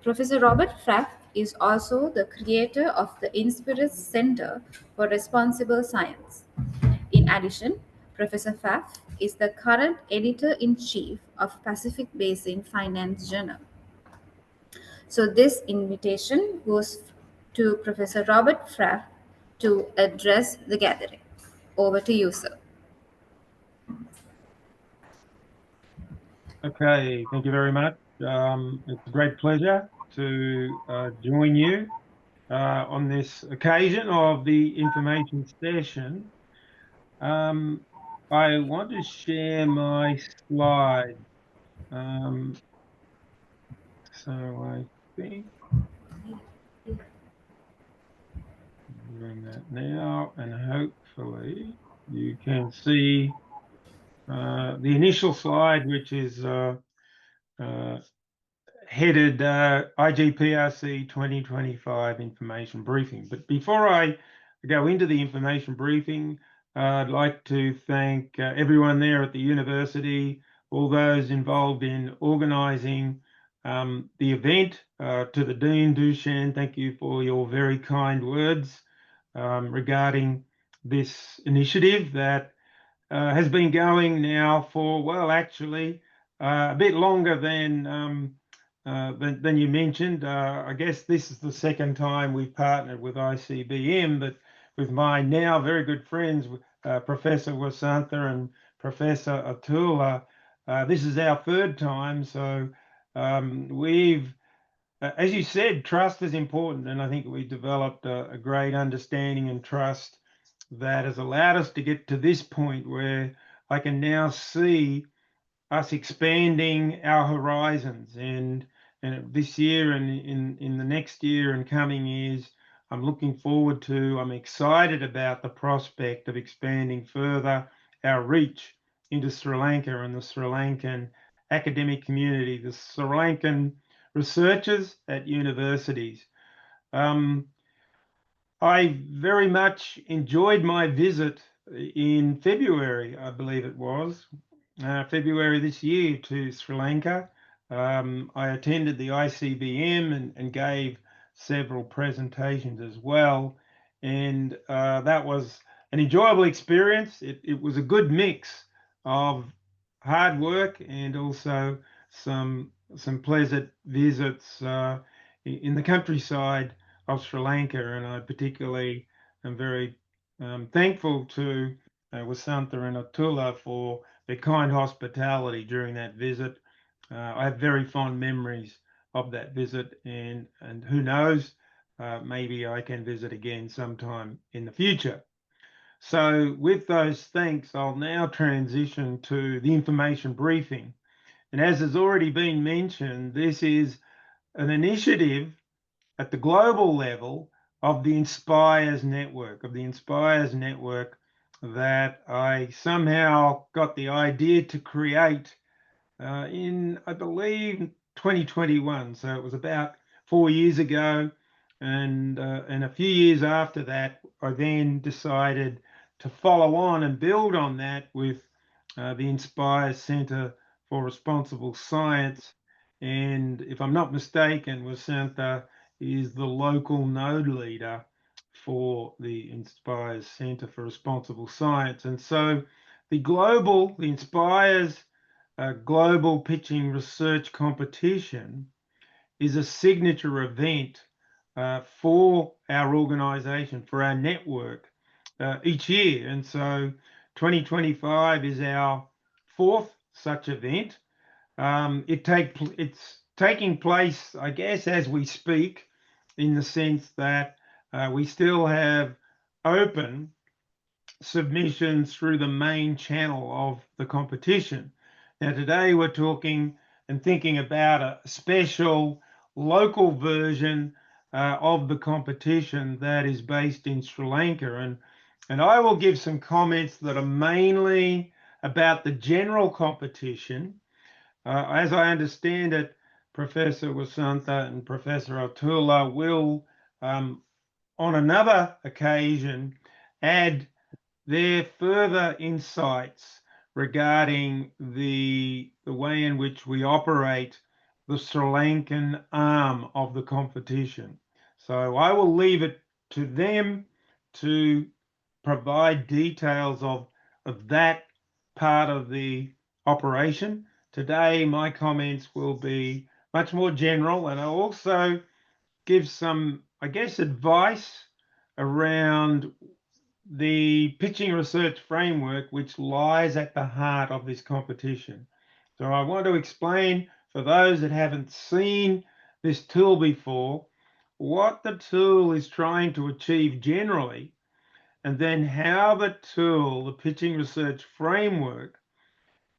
Professor Robert Frack is also the creator of the Inspiris Center for Responsible Science. In addition, Professor Pfaff is the current editor-in-chief of Pacific Basin Finance Journal. So this invitation goes to Professor Robert Pfaff to address the gathering. Over to you, sir. Okay, thank you very much. It's a great pleasure to join you on this occasion of the information session. I want to share my slide. So I think I'm doing that now, and hopefully you can see the initial slide, which is headed IGPRC 2025 information briefing. But before I go into the information briefing, I'd like to thank everyone there at the university, all those involved in organising the event. To the Dean Dushan, thank you for your very kind words regarding this initiative that has been going now for, well, actually a bit longer than you mentioned. I guess this is the second time we've partnered with ICBM, but with my now very good friends, Professor Wasantha and Professor Atula, this is our third time. So as you said, trust is important, and I think we developed a great understanding and trust that has allowed us to get to this point where I can now see us expanding our horizons, and this year and in the next year and coming years, I'm excited about the prospect of expanding further our reach into Sri Lanka and the Sri Lankan academic community, the Sri Lankan researchers at universities. I very much enjoyed my visit in February, I believe it was, February this year, to Sri Lanka. I attended the ICBM and gave several presentations as well. And that was an enjoyable experience. It was a good mix of hard work and also some pleasant visits in the countryside of Sri Lanka. And I particularly am very thankful to Wasantha and Atula for their kind hospitality during that visit. I have very fond memories of that visit, and who knows, maybe I can visit again sometime in the future. So with those thanks, I'll now transition to the information briefing. And as has already been mentioned, this is an initiative at the global level of the Inspires Network, that I somehow got the idea to create in, I believe, 2021. So it was about 4 years ago. And a few years after that, I then decided to follow on and build on that with the Inspire Centre for Responsible Science. And if I'm not mistaken, Wasantha is the local node leader for the Inspires Centre for Responsible Science. And so the Inspires Global Pitching Research Competition is a signature event for our organisation, for our network each year. And so 2025 is our fourth such event. It's taking place, I guess, as we speak, in the sense that we still have open submissions through the main channel of the competition. Now, today we're talking and thinking about a special local version of the competition that is based in Sri Lanka. And I will give some comments that are mainly about the general competition. As I understand it, Professor Wasantha and Professor Atula will, on another occasion, add their further insights regarding the way in which we operate the Sri Lankan arm of the competition. So I will leave it to them to provide details of that part of the operation. Today, my comments will be much more general, and I'll also give some, I guess, advice around the pitching research framework, which lies at the heart of this competition. So I want to explain for those that haven't seen this tool before, what the tool is trying to achieve generally, and then how the tool, the pitching research framework,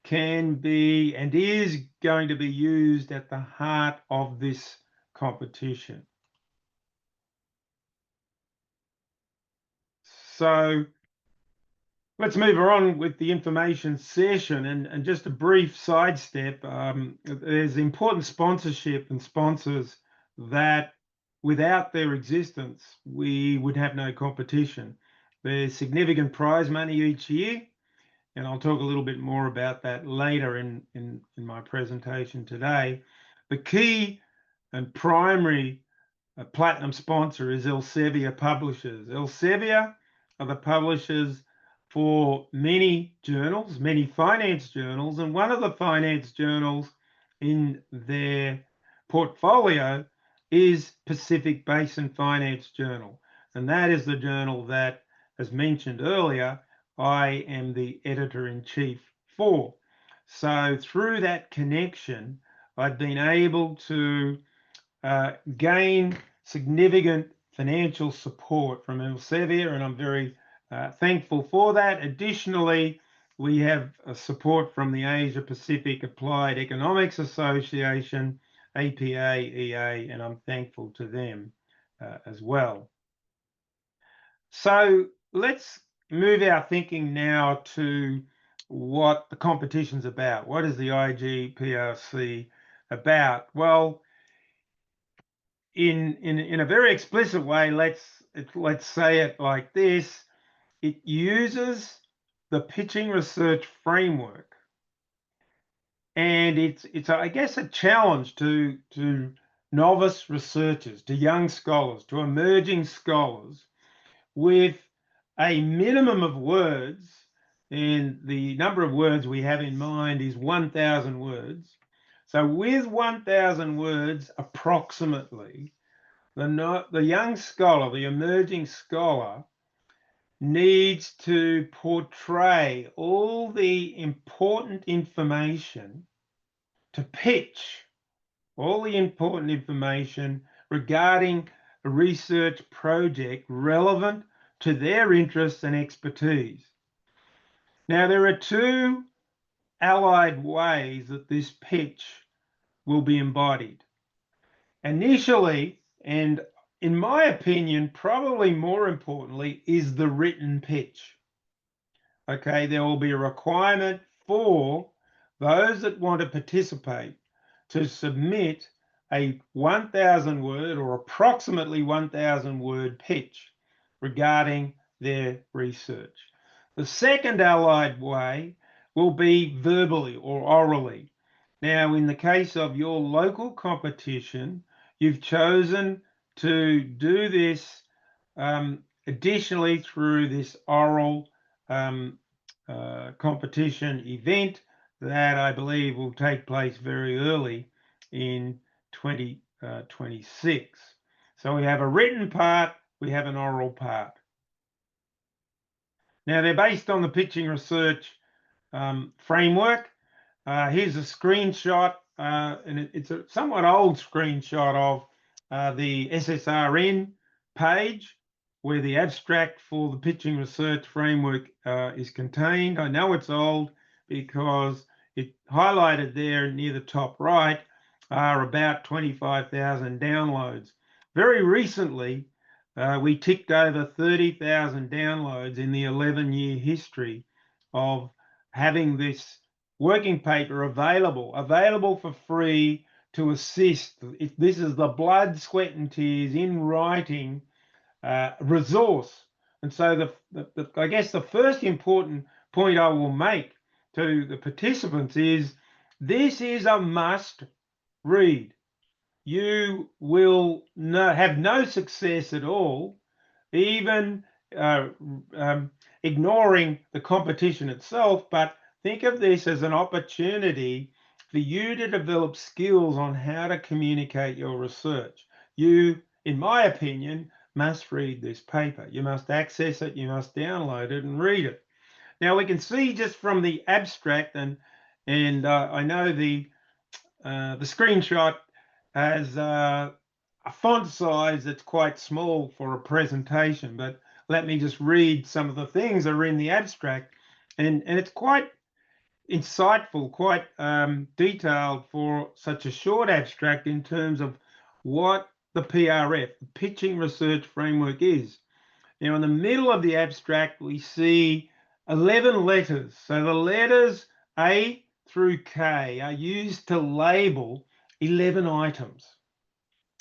can be and is going to be used at the heart of this competition. So let's move on with the information session, and just a brief sidestep. There's important sponsorship and sponsors that without their existence, we would have no competition. There's significant prize money each year, and I'll talk a little bit more about that later in my presentation today. The key and primary platinum sponsor is Elsevier Publishers. Elsevier are the publishers for many journals, many finance journals, and one of the finance journals in their portfolio is Pacific Basin Finance Journal. And that is the journal that, as mentioned earlier, I am the editor-in-chief for. So through that connection, I've been able to gain significant financial support from Elsevier, and I'm very thankful for that. Additionally, we have support from the Asia Pacific Applied Economics Association, APA, EA, and I'm thankful to them as well. So let's move our thinking now to what the competition's about. What is the IGPRC about? Well, in a very explicit way, let's say it like this: it uses the pitching research framework, and it's I guess a challenge to novice researchers, to young scholars, to emerging scholars, with a minimum of words, and the number of words we have in mind is 1,000 words. So with 1,000 words approximately, the young scholar, the emerging scholar, needs to portray all the important information, to pitch all the important information regarding a research project relevant to their interests and expertise. Now, there are two allied ways that this pitch will be embodied. Initially, and in my opinion, probably more importantly, is the written pitch. Okay, there will be a requirement for those that want to participate to submit a 1,000 word or approximately 1,000 word pitch regarding their research. The second allied way will be verbally or orally. Now, in the case of your local competition, you've chosen to do this additionally through this oral competition event that I believe will take place very early in 2026. So we have a written part, we have an oral part. Now they're based on the pitching research framework. Here's a screenshot, and it's a somewhat old screenshot of the SSRN page where the abstract for the pitching research framework is contained. I know it's old because it highlighted there near the top right are about 25,000 downloads. Very recently, we ticked over 30,000 downloads in the 11-year history of having this working paper available for free to assist. This is the blood, sweat, and tears in writing resource. And so I guess the first important point I will make to the participants is this is a must read. You will have no success at all, even uh, um, ignoring the competition itself, but think of this as an opportunity for you to develop skills on how to communicate your research. You, in my opinion, must read this paper. You must access it, you must download it and read it. Now we can see just from the abstract, and I know the screenshot has a font size that's quite small for a presentation, but let me just read some of the things that are in the abstract. And it's quite insightful, quite detailed for such a short abstract in terms of what the PRF, the Pitching Research Framework, is. Now, in the middle of the abstract, we see 11 letters. So the letters A through K are used to label 11 items.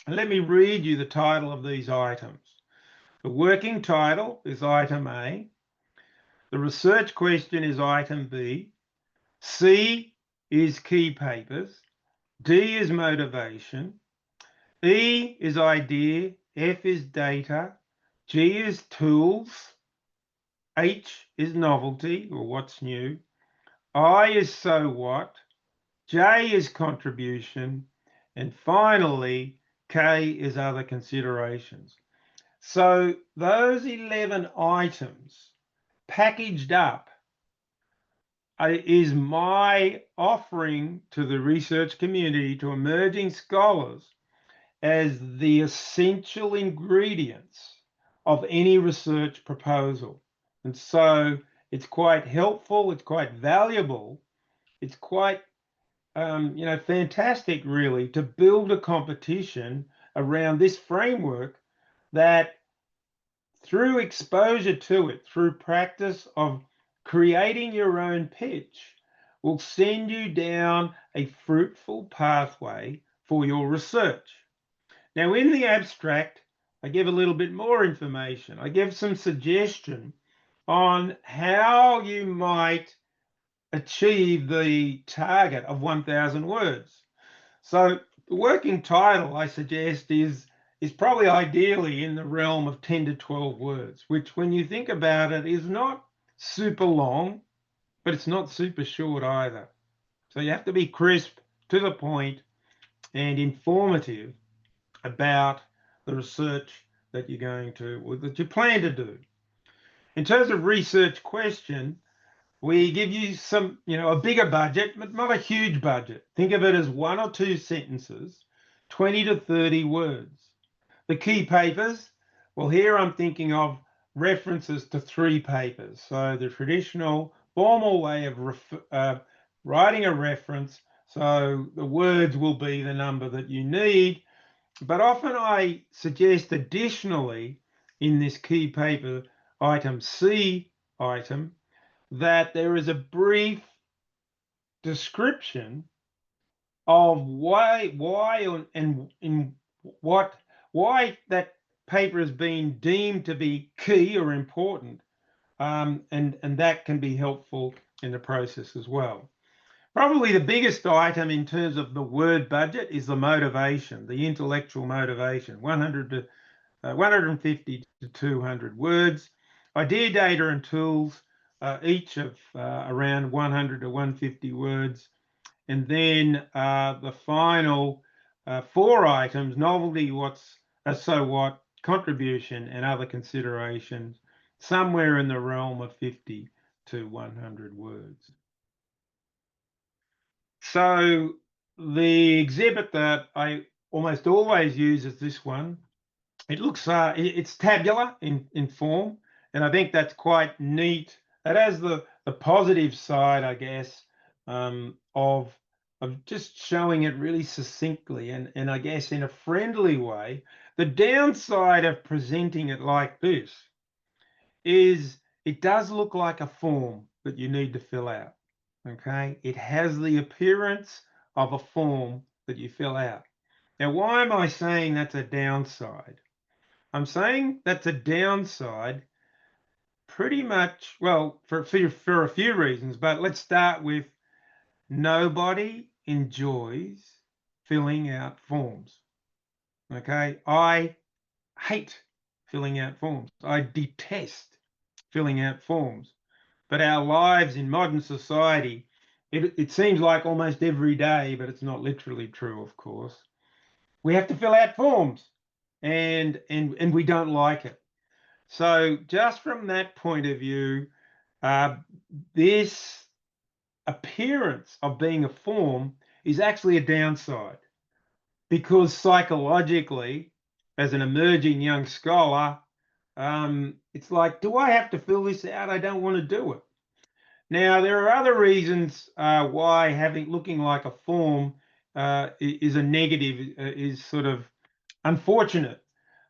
And let me read you the title of these items. The working title is item A. The research question is item B. C is key papers. D is motivation. E is idea. F is data. G is tools. H is novelty or what's new. I is so what. J is contribution. And finally, K is other considerations. So those 11 items packaged up is my offering to the research community, to emerging scholars, as the essential ingredients of any research proposal. And so it's quite helpful, it's quite valuable, it's quite fantastic really to build a competition around this framework that, through exposure to it, through practice of creating your own pitch, will send you down a fruitful pathway for your research. Now, in the abstract, I give a little bit more information. I give some suggestion on how you might achieve the target of 1,000 words. So the working title, I suggest, is probably ideally in the realm of 10 to 12 words, which, when you think about it, is not super long, but it's not super short either. So you have to be crisp, to the point, and informative about the research that you're going to, or that you plan to do. In terms of research question, we give you some, a bigger budget, but not a huge budget. Think of it as 1 or 2 sentences, 20 to 30 words. The key papers, well, here I'm thinking of references to 3 papers. So the traditional formal way of writing a reference. So the words will be the number that you need. But often I suggest additionally in this key paper item C item that there is a brief description of why and in what why that paper has been deemed to be key or important, and that can be helpful in the process as well. Probably the biggest item in terms of the word budget is the motivation, the intellectual motivation, 150 to 200 words. Idea, data, and tools, each of around 100 to 150 words. And then the final 4 items: novelty, what's a so what, contribution, and other considerations, somewhere in the realm of 50 to 100 words. So the exhibit that I almost always use is this one. It looks it's tabular in form, and I think that's quite neat. It has the positive side, I guess, of just showing it really succinctly and I guess in a friendly way. The downside of presenting it like this is it does look like a form that you need to fill out. Okay, it has the appearance of a form that you fill out. Now, why am I saying that's a downside? I'm saying that's a downside pretty much, well, for a few reasons, but let's start with: nobody enjoys filling out forms. Okay, I hate filling out forms. I detest filling out forms. But our lives in modern society, it seems like almost every day, but it's not literally true, of course. We have to fill out forms, and we don't like it. So just from that point of view, uh, this appearance of being a form is actually a downside, because psychologically, as an emerging young scholar, it's like, do I have to fill this out? I don't want to do it. Now, there are other reasons why looking like a form is a negative, is sort of unfortunate.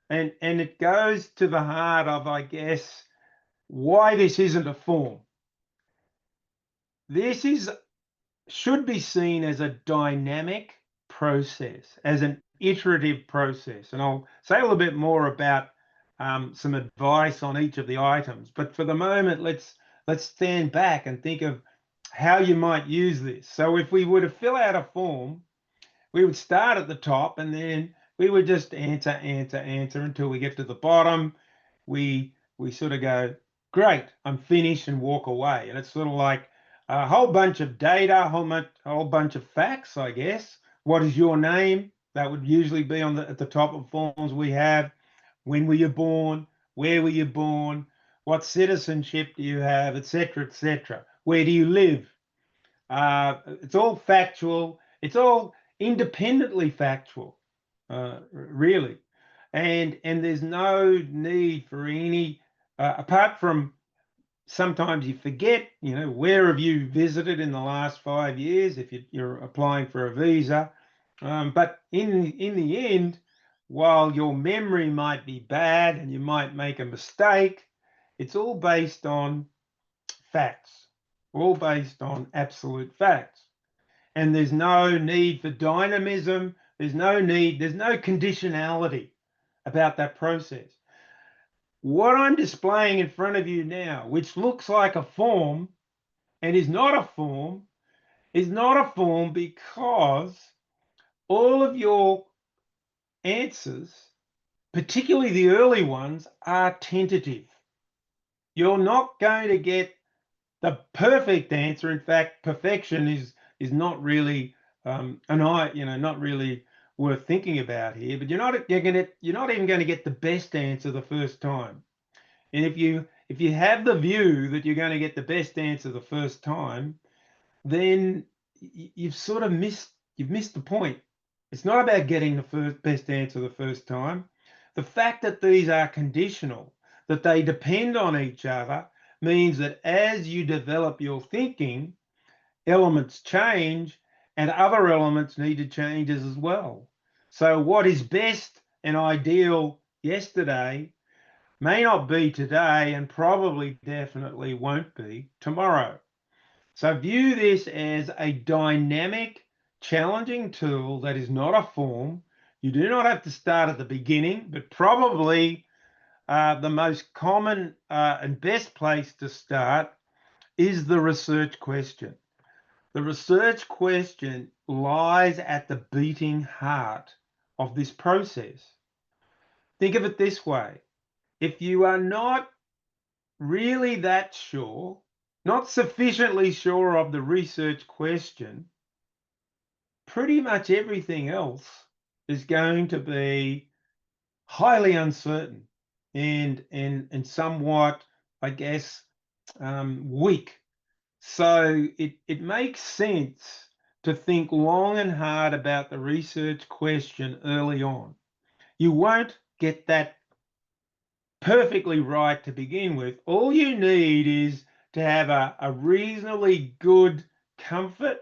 And it goes to the heart of, I guess, why this isn't a form. This should be seen as a dynamic process, as an iterative process. And I'll say a little bit more about some advice on each of the items. But for the moment, let's stand back and think of how you might use this. So if we were to fill out a form, we would start at the top, and then we would just answer until we get to the bottom. We sort of go, great, I'm finished, and walk away. And it's sort of like a whole bunch of data, whole bunch of facts, I guess. What is your name? That would usually be at the top of forms we have. When were you born? Where were you born? What citizenship do you have, etc., etc.? Where do you live? It's all factual. It's all independently factual, really. And there's no need for any, apart from sometimes you forget, where have you visited in the last 5 years if you're applying for a visa. But in the end, while your memory might be bad and you might make a mistake, it's all based on facts, all based on absolute facts. And there's no need for dynamism. There's no conditionality about that process. What I'm displaying in front of you now, which looks like a form and is not a form, is not a form because all of your answers, particularly the early ones, are tentative. You're not going to get the perfect answer. In fact, perfection is not really not really worth thinking about here. But you're not even going to get the best answer the first time. And if you have the view that you're going to get the best answer the first time, then you've missed the point. It's not about getting the best answer the first time. The fact that these are conditional, that they depend on each other, means that as you develop your thinking, elements change and other elements need to change as well. So what is best and ideal yesterday may not be today, and probably definitely won't be tomorrow. So view this as a dynamic, challenging tool that is not a form. You do not have to start at the beginning, but probably the most common and best place to start is the research question. The research question lies at the beating heart of this process. Think of it this way. If you are not really that sure, not sufficiently sure of the research question, pretty much everything else is going to be highly uncertain and somewhat, I guess, weak. So it makes sense to think long and hard about the research question early on. You won't get that perfectly right to begin with. All you need is to have a reasonably good comfort,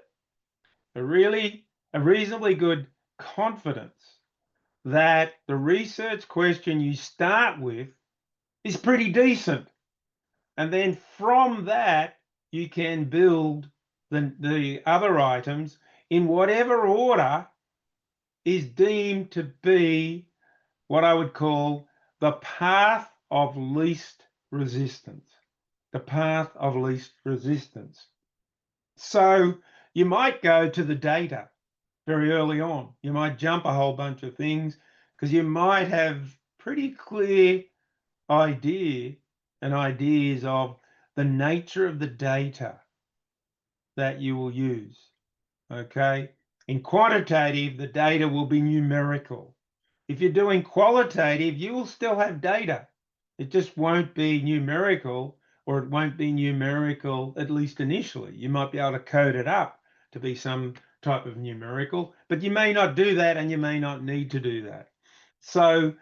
a reasonably good confidence that the research question you start with is pretty decent. And then from that, you can build the other items in whatever order is deemed to be what I would call the path of least resistance. The path of least resistance. So you might go to the data. very early on. You might jump a whole bunch of things because you might have pretty clear idea and ideas of the nature of the data that you will use. Okay. In quantitative, the data will be numerical. If you're doing qualitative, you will still have data. It just won't be numerical, or it won't be numerical, at least initially. You might be able to code it up to be some type of numerical, but you may not do that and you may not need to do that. So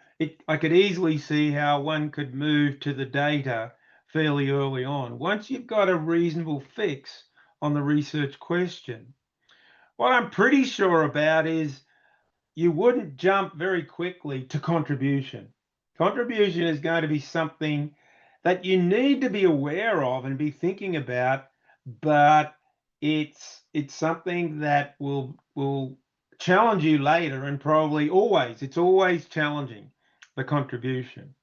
I could easily see how one could move to the data fairly early on. Once you've got a reasonable fix on the research question, what I'm pretty sure about is you wouldn't jump very quickly to contribution. Contribution is going to be something that you need to be aware of and be thinking about, but it's something that will challenge you later, and probably always, it's always challenging, the contribution.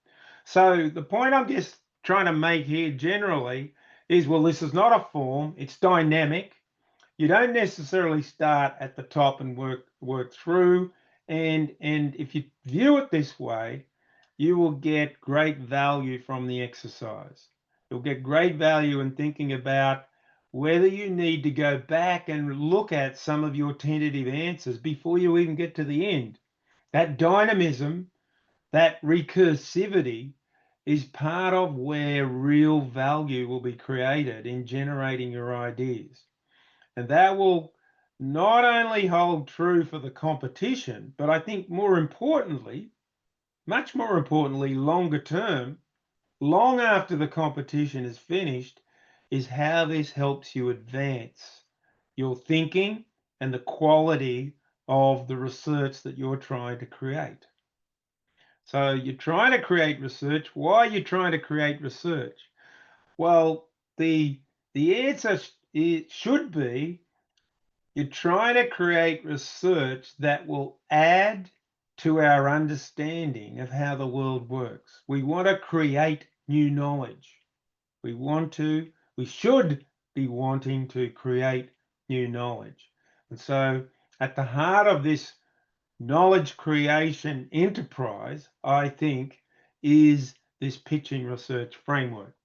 So the point I'm just trying to make here generally is, well, this is not a form, it's dynamic. You don't necessarily start at the top and work through. And if you view it this way, you will get great value from the exercise. You'll get great value in thinking about whether you need to go back and look at some of your tentative answers before you even get to the end. That dynamism, that recursivity, is part of where real value will be created in generating your ideas. And that will not only hold true for the competition, but I think more importantly, much more importantly, longer term, long after the competition is finished, is how this helps you advance your thinking and the quality of the research that you're trying to create. So you're trying to create research. Why are you trying to create research? Well, the answer it should be, you're trying to create research that will add to our understanding of how the world works. We want to create new knowledge. We should be wanting to create new knowledge. And so at the heart of this knowledge creation enterprise, I think, is this pitching research framework.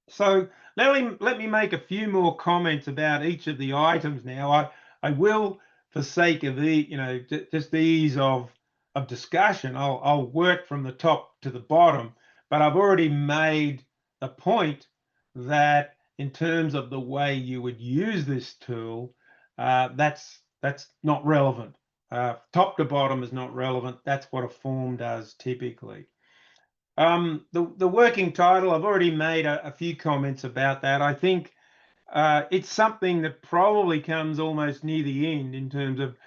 So let me make a few more comments about each of the items now. I will, for sake of just the ease of discussion, I'll work from the top to the bottom, but I've already made the point that in terms of the way you would use this tool, that's not relevant. Top to bottom is not relevant. That's what a form does typically. The working title, I've already made a few comments about that. I think it's something that probably comes almost near the end in terms of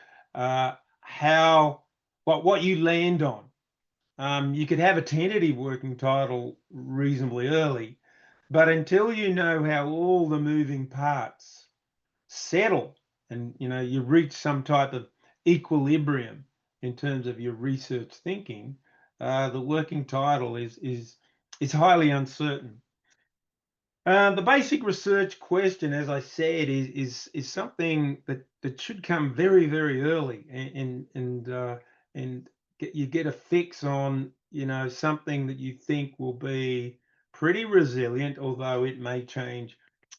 how what you land on. You could have a tentative working title reasonably early, but until you know how all the moving parts settle and you reach some type of equilibrium in terms of your research thinking, the working title is highly uncertain. The basic research question, as I said, is something that should come very, very early, and you get a fix on something that you think will be pretty resilient, although it may change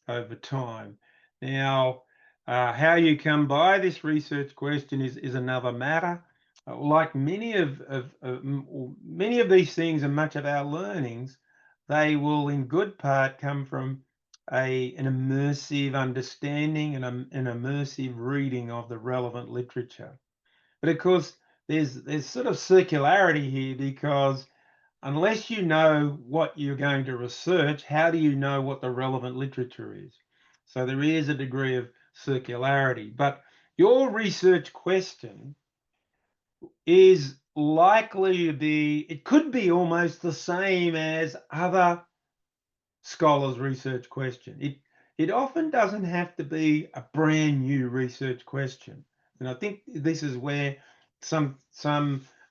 over time. Now, how you come by this research question is another matter. Like many of these things and much of our learnings, they will in good part come from an immersive understanding and an immersive reading of the relevant literature. But of course, there's sort of circularity here, because unless you know what you're going to research, how do you know what the relevant literature is? So there is a degree of circularity. But your research question is likely to be, it could be almost the same as other scholars' research question. It often doesn't have to be a brand new research question. And I think this is where some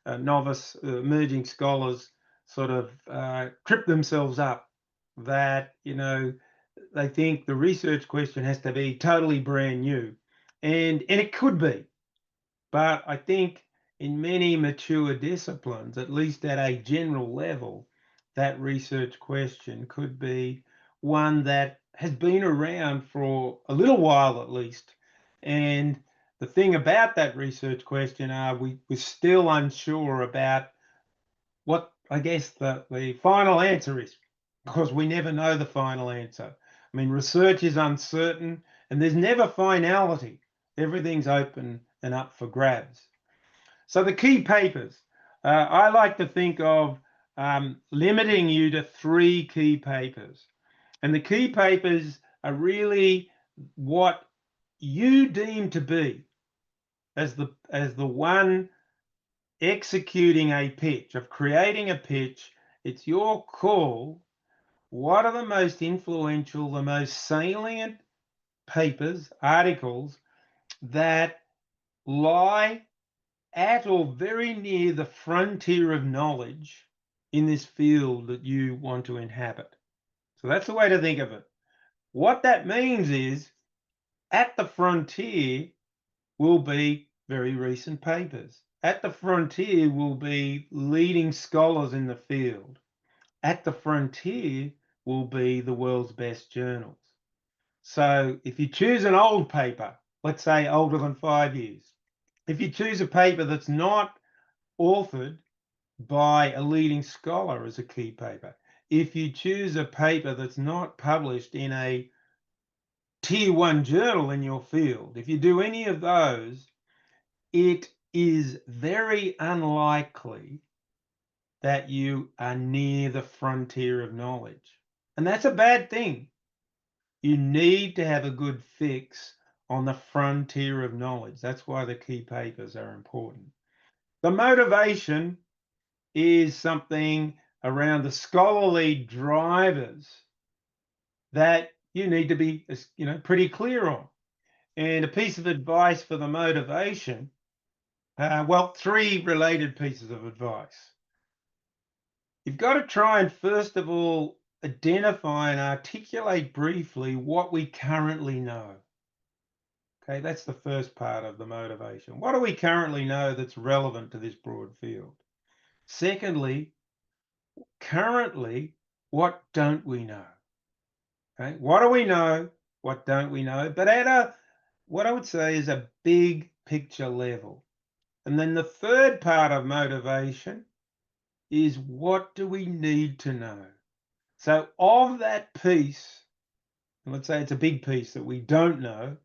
novice emerging scholars sort of trip themselves up, that they think the research question has to be totally brand new, and it could be. But I think in many mature disciplines, at least at a general level, that research question could be one that has been around for a little while at least. And the thing about that research question are we're still unsure about what I guess the final answer is, because we never know the final answer. I mean, research is uncertain and there's never finality. Everything's open and up for grabs. So the key papers, I like to think of limiting you to 3 key papers. And the key papers are really what you deem to be as the one executing a pitch, of creating a pitch. It's your call. What are the most influential, the most salient papers, articles that lie at or very near the frontier of knowledge in this field that you want to inhabit? So that's the way to think of it. What that means is at the frontier will be very recent papers. At the frontier will be leading scholars in the field. At the frontier will be the world's best journals. So if you choose an old paper, let's say older than 5 years, if you choose a paper that's not authored by a leading scholar as a key paper, if you choose a paper that's not published in a tier 1 journal in your field, if you do any of those, it is very unlikely that you are near the frontier of knowledge. And that's a bad thing. You need to have a good fix on the frontier of knowledge. That's why the key papers are important. The motivation is something around the scholarly drivers that you need to be, pretty clear on. And a piece of advice for the motivation, well, 3 related pieces of advice. You've got to try and, first of all, identify and articulate briefly what we currently know. Okay, that's the first part of the motivation. What do we currently know that's relevant to this broad field? Secondly, currently, what don't we know? Okay, what do we know? What don't we know? But at what I would say is a big picture level. And then the third part of motivation is, what do we need to know? So of that piece, and let's say it's a big piece that we don't know,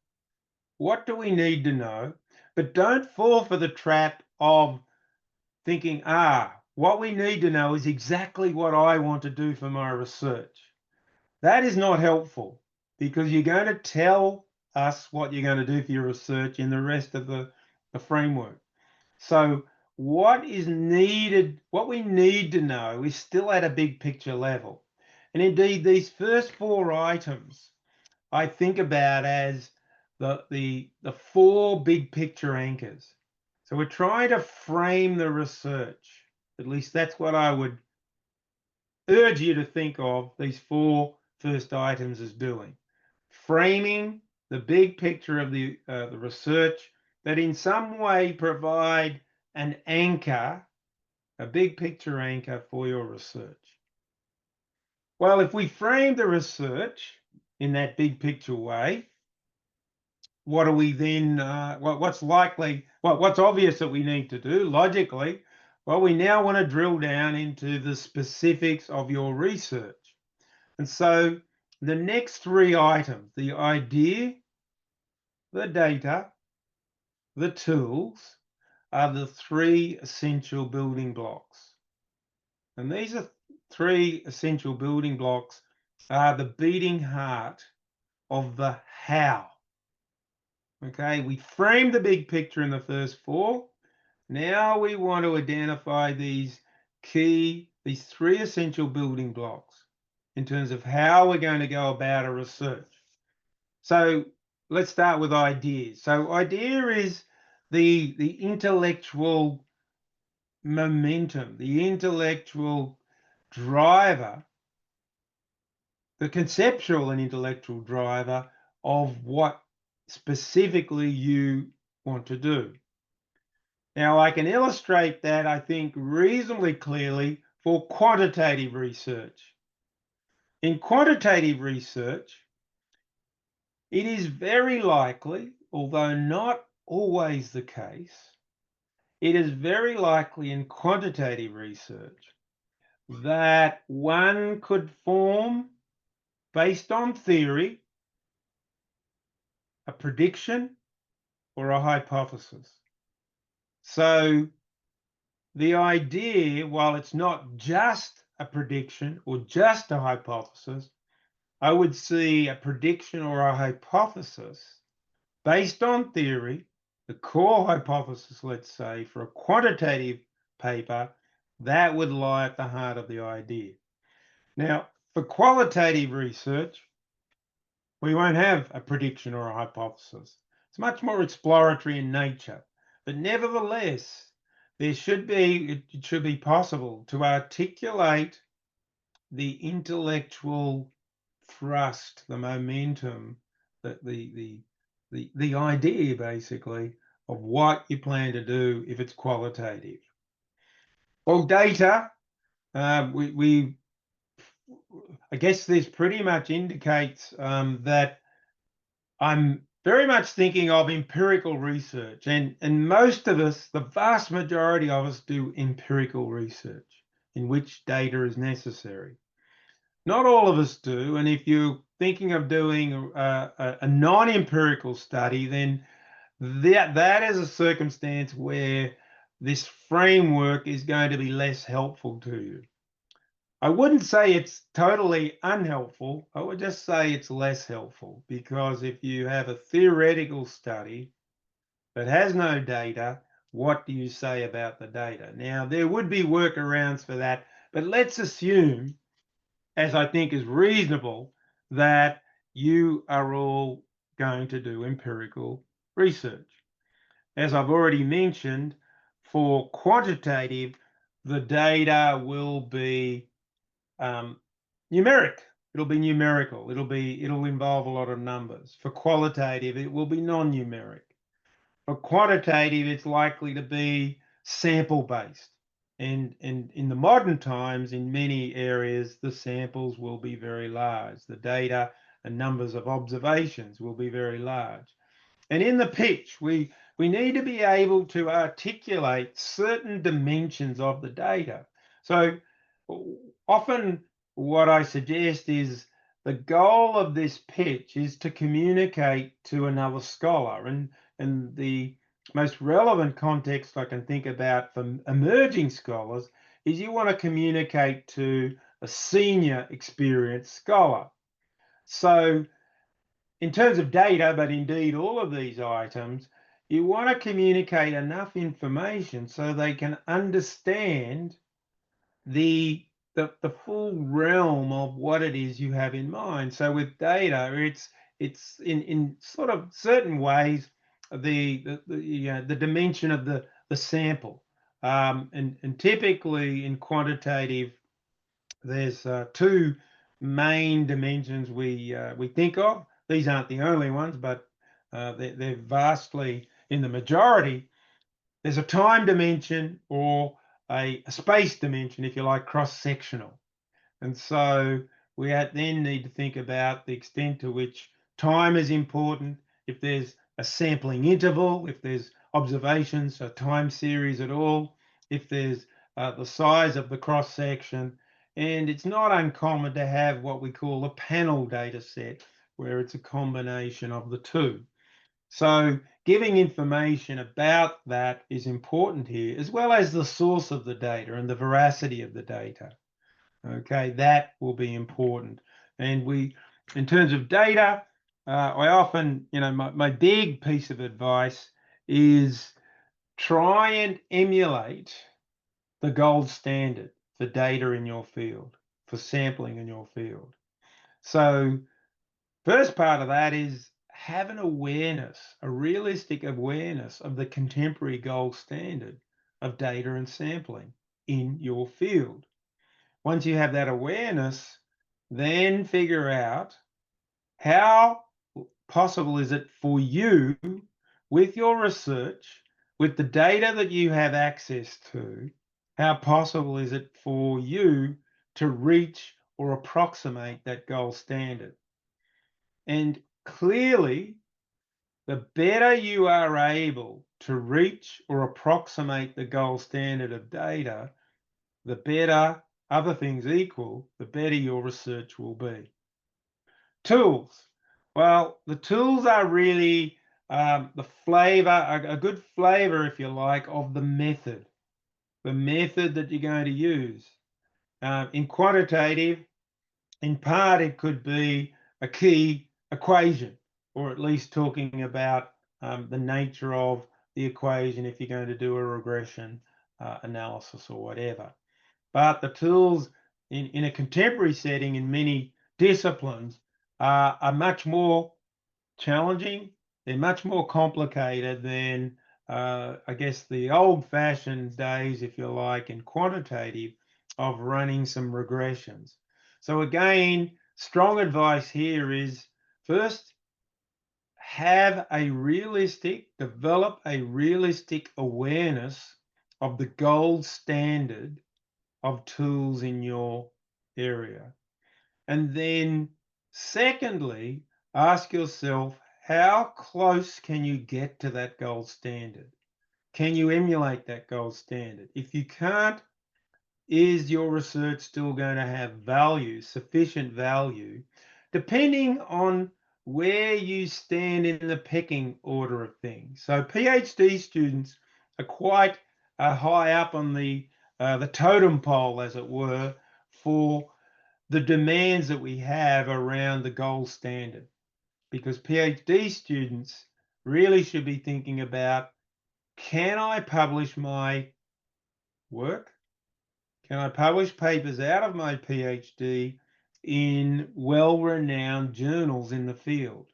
what do we need to know? But don't fall for the trap of thinking, what we need to know is exactly what I want to do for my research. That is not helpful, because you're going to tell us what you're going to do for your research in the rest of the framework. So what is needed, what we need to know, is still at a big picture level. And indeed, these first 4 items I think about as the 4 big picture anchors. So we're trying to frame the research. At least that's what I would urge you to think of these 4 first items as doing. Framing the big picture of the research that in some way provide an anchor, a big picture anchor for your research. Well, if we frame the research in that big picture way, what are we then, what's likely, what's obvious that we need to do logically? Well, we now want to drill down into the specifics of your research. And so the next 3 items, the idea, the data, the tools, are the 3 essential building blocks. And these are 3 essential building blocks, are the beating heart of the how. Okay, we framed the big picture in the first 4. Now we want to identify these 3 essential building blocks in terms of how we're going to go about a research. So let's start with ideas. So idea is the intellectual momentum, the intellectual driver, the conceptual and intellectual driver of what specifically you want to do. Now, I can illustrate that, I think, reasonably clearly for quantitative research. In quantitative research, it is very likely, although not always the case, it is very likely in quantitative research that one could form, based on theory, a prediction or a hypothesis. So the idea, while it's not just a prediction or just a hypothesis, I would see a prediction or a hypothesis based on theory, the core hypothesis, let's say, for a quantitative paper, that would lie at the heart of the idea. Now, for qualitative research, we won't have a prediction or a hypothesis. It's much more exploratory in nature. But nevertheless, it should be possible to articulate the intellectual thrust, the momentum, the idea basically of what you plan to do if it's qualitative. Well, data, we I guess this pretty much indicates that I'm very much thinking of empirical research, and most of us, the vast majority of us, do empirical research in which data is necessary. Not all of us do, and if you're thinking of doing a non-empirical study, then that is a circumstance where this framework is going to be less helpful to you. I wouldn't say it's totally unhelpful. I would just say it's less helpful, because if you have a theoretical study that has no data, what do you say about the data? Now, there would be workarounds for that, but let's assume, as I think is reasonable, that you are all going to do empirical research. As I've already mentioned, for quantitative, the data will be numeric. It'll be numerical. It'll involve a lot of numbers. For qualitative, it will be non-numeric. For quantitative, it's likely to be sample-based. And in the modern times, in many areas, the samples will be very large. The data and numbers of observations will be very large. And in the pitch, we need to be able to articulate certain dimensions of the data. So often what I suggest is the goal of this pitch is to communicate to another scholar. And the most relevant context I can think about for emerging scholars is you want to communicate to a senior experienced scholar. So in terms of data, but indeed all of these items, you want to communicate enough information so they can understand the full realm of what it is you have in mind. So with data, it's in sort of certain ways the dimension of the sample, and typically in quantitative, there's two main dimensions we think of. These aren't the only ones, but they're vastly in the majority. There's a time dimension or a space dimension, if you like, cross-sectional. And so we then need to think about the extent to which time is important, if there's a sampling interval, if there's observations, a time series at all, if there's the size of the cross-section. And it's not uncommon to have what we call a panel data set, where it's a combination of the two. So giving information about that is important here, as well as the source of the data and the veracity of the data. Okay, that will be important. And in terms of data, I often, my big piece of advice is try and emulate the gold standard for data in your field, for sampling in your field. So first part of that is have an awareness, a realistic awareness of the contemporary gold standard of data and sampling in your field. Once you have that awareness, then figure out how possible is it for you with your research with the data that you have access to, how possible is it for you to reach or approximate that gold standard? And clearly, the better you are able to reach or approximate the gold standard of data, the better, other things equal, the better your research will be. Tools. Well, the tools are really the flavor, a good flavor, if you like, of the method that you're going to use. In quantitative, in part, it could be a key equation, or at least talking about the nature of the equation if you're going to do a regression analysis or whatever. But the tools in a contemporary setting in many disciplines are much more challenging. They're much more complicated than, I guess, the old-fashioned days, if you like, in quantitative of running some regressions. So again, strong advice here is first, develop a realistic awareness of the gold standard of tools in your area. And then secondly, ask yourself, how close can you get to that gold standard? Can you emulate that gold standard? If you can't, is your research still going to have value, sufficient value, depending on where you stand in the pecking order of things? So PhD students are quite high up on the totem pole, as it were, for the demands that we have around the gold standard, because PhD students really should be thinking about, can I publish my work? Can I publish papers out of my PhD in well-renowned journals in the field?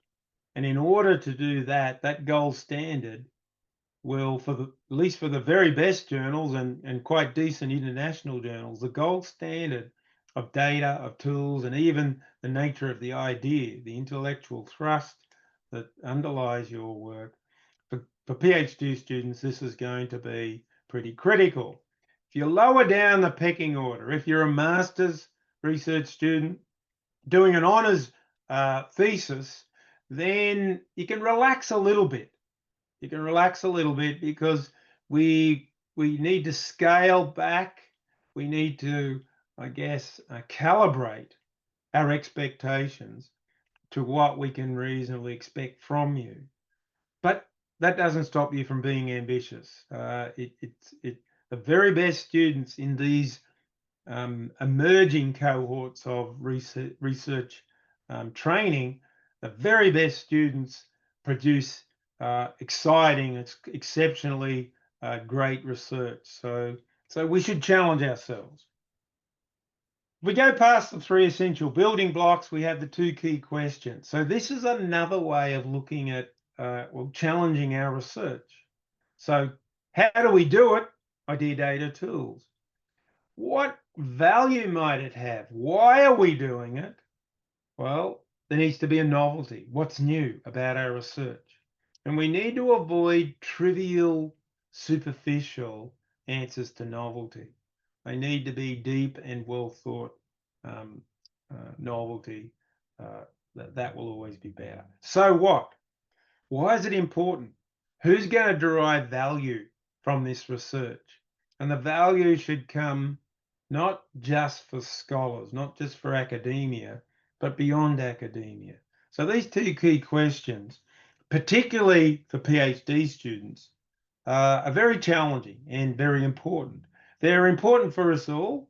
And in order to do that, that gold standard will, at least for the very best journals and quite decent international journals, the gold standard of data, of tools, and even the nature of the idea, the intellectual thrust that underlies your work. For PhD students, this is going to be pretty critical. If you lower down the pecking order, if you're a master's research student doing an honours thesis, then you can relax a little bit. You can relax a little bit because we need to scale back. We need to, I guess, calibrate our expectations to what we can reasonably expect from you. But that doesn't stop you from being ambitious. The very best students in these emerging cohorts of research training, the very best students produce exciting, exceptionally great research. So we should challenge ourselves. If we go past the three essential building blocks, we have the two key questions. So this is another way of looking at, challenging our research. So how do we do it? Idea, data, tools. What value might it have? Why are we doing it? Well, there needs to be a novelty. What's new about our research? And we need to avoid trivial, superficial answers to novelty. They need to be deep and well thought novelty. That will always be better. So what? Why is it important? Who's going to derive value from this research? And the value should come not just for scholars, not just for academia, but beyond academia. So these two key questions, particularly for PhD students, are very challenging and very important. They're important for us all.